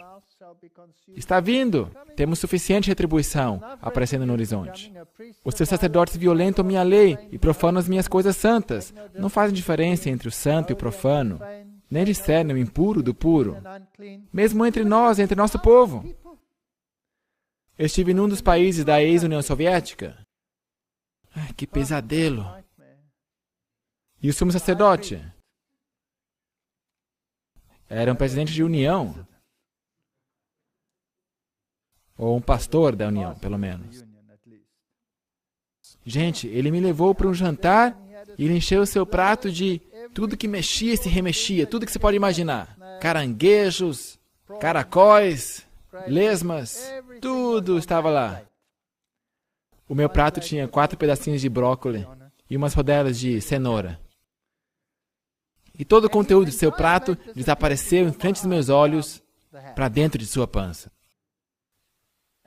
Está vindo. Temos suficiente retribuição aparecendo no horizonte. Os seus sacerdotes violentam minha lei e profanam as minhas coisas santas. Não fazem diferença entre o santo e o profano. nem discernem o impuro do puro, mesmo entre nós, entre nosso povo. Eu estive num dos países da ex-União Soviética. Ai, que pesadelo. E o sumo sacerdote era um presidente de união. Ou um pastor da união, pelo menos. Gente, ele me levou para um jantar e ele encheu o seu prato de tudo que mexia e se remexia, tudo que você pode imaginar. Caranguejos, caracóis, lesmas, tudo estava lá. O meu prato tinha 4 pedacinhos de brócolis e umas rodelas de cenoura. E todo o conteúdo de seu prato desapareceu em frente dos meus olhos para dentro de sua pança.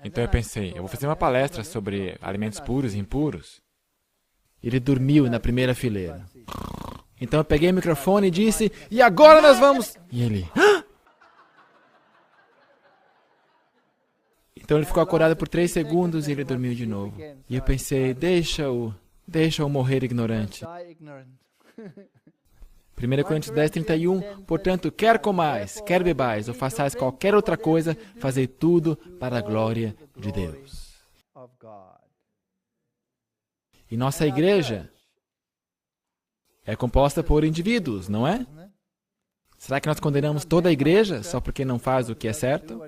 Então eu pensei, eu vou fazer uma palestra sobre alimentos puros e impuros. Ele dormiu na primeira fileira. Então eu peguei o microfone e disse, e agora nós vamos... E ele... Hã? Então ele ficou acordado por 3 segundos e ele dormiu de novo. E eu pensei, deixa-o morrer ignorante. 1 Coríntios 10, 31, portanto, quer comais, quer bebais, ou façais qualquer outra coisa, fazei tudo para a glória de Deus. E nossa igreja é composta por indivíduos, não é? Será que nós condenamos toda a igreja só porque não faz o que é certo?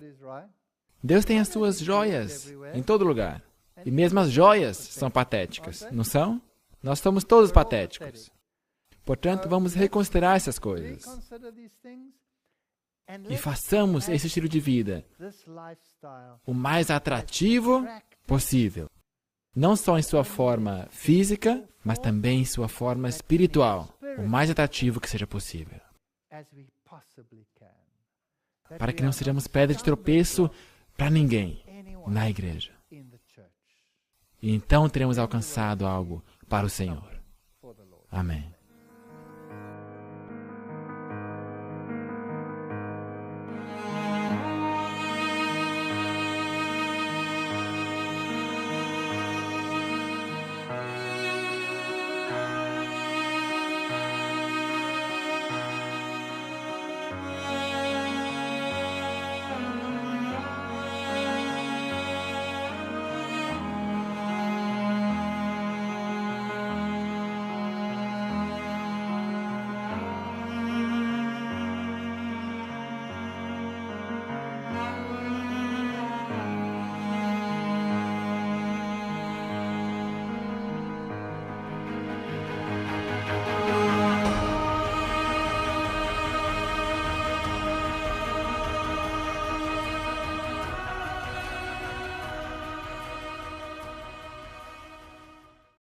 Deus tem as suas joias em todo lugar. E mesmo as joias são patéticas, não são? Nós somos todos patéticos. Portanto, vamos reconsiderar essas coisas. E façamos esse estilo de vida o mais atrativo possível. Não só em sua forma física, mas também em sua forma espiritual. O mais atrativo que seja possível. Para que não sejamos pedra de tropeço para ninguém na igreja. E então teremos alcançado algo para o Senhor. Amém.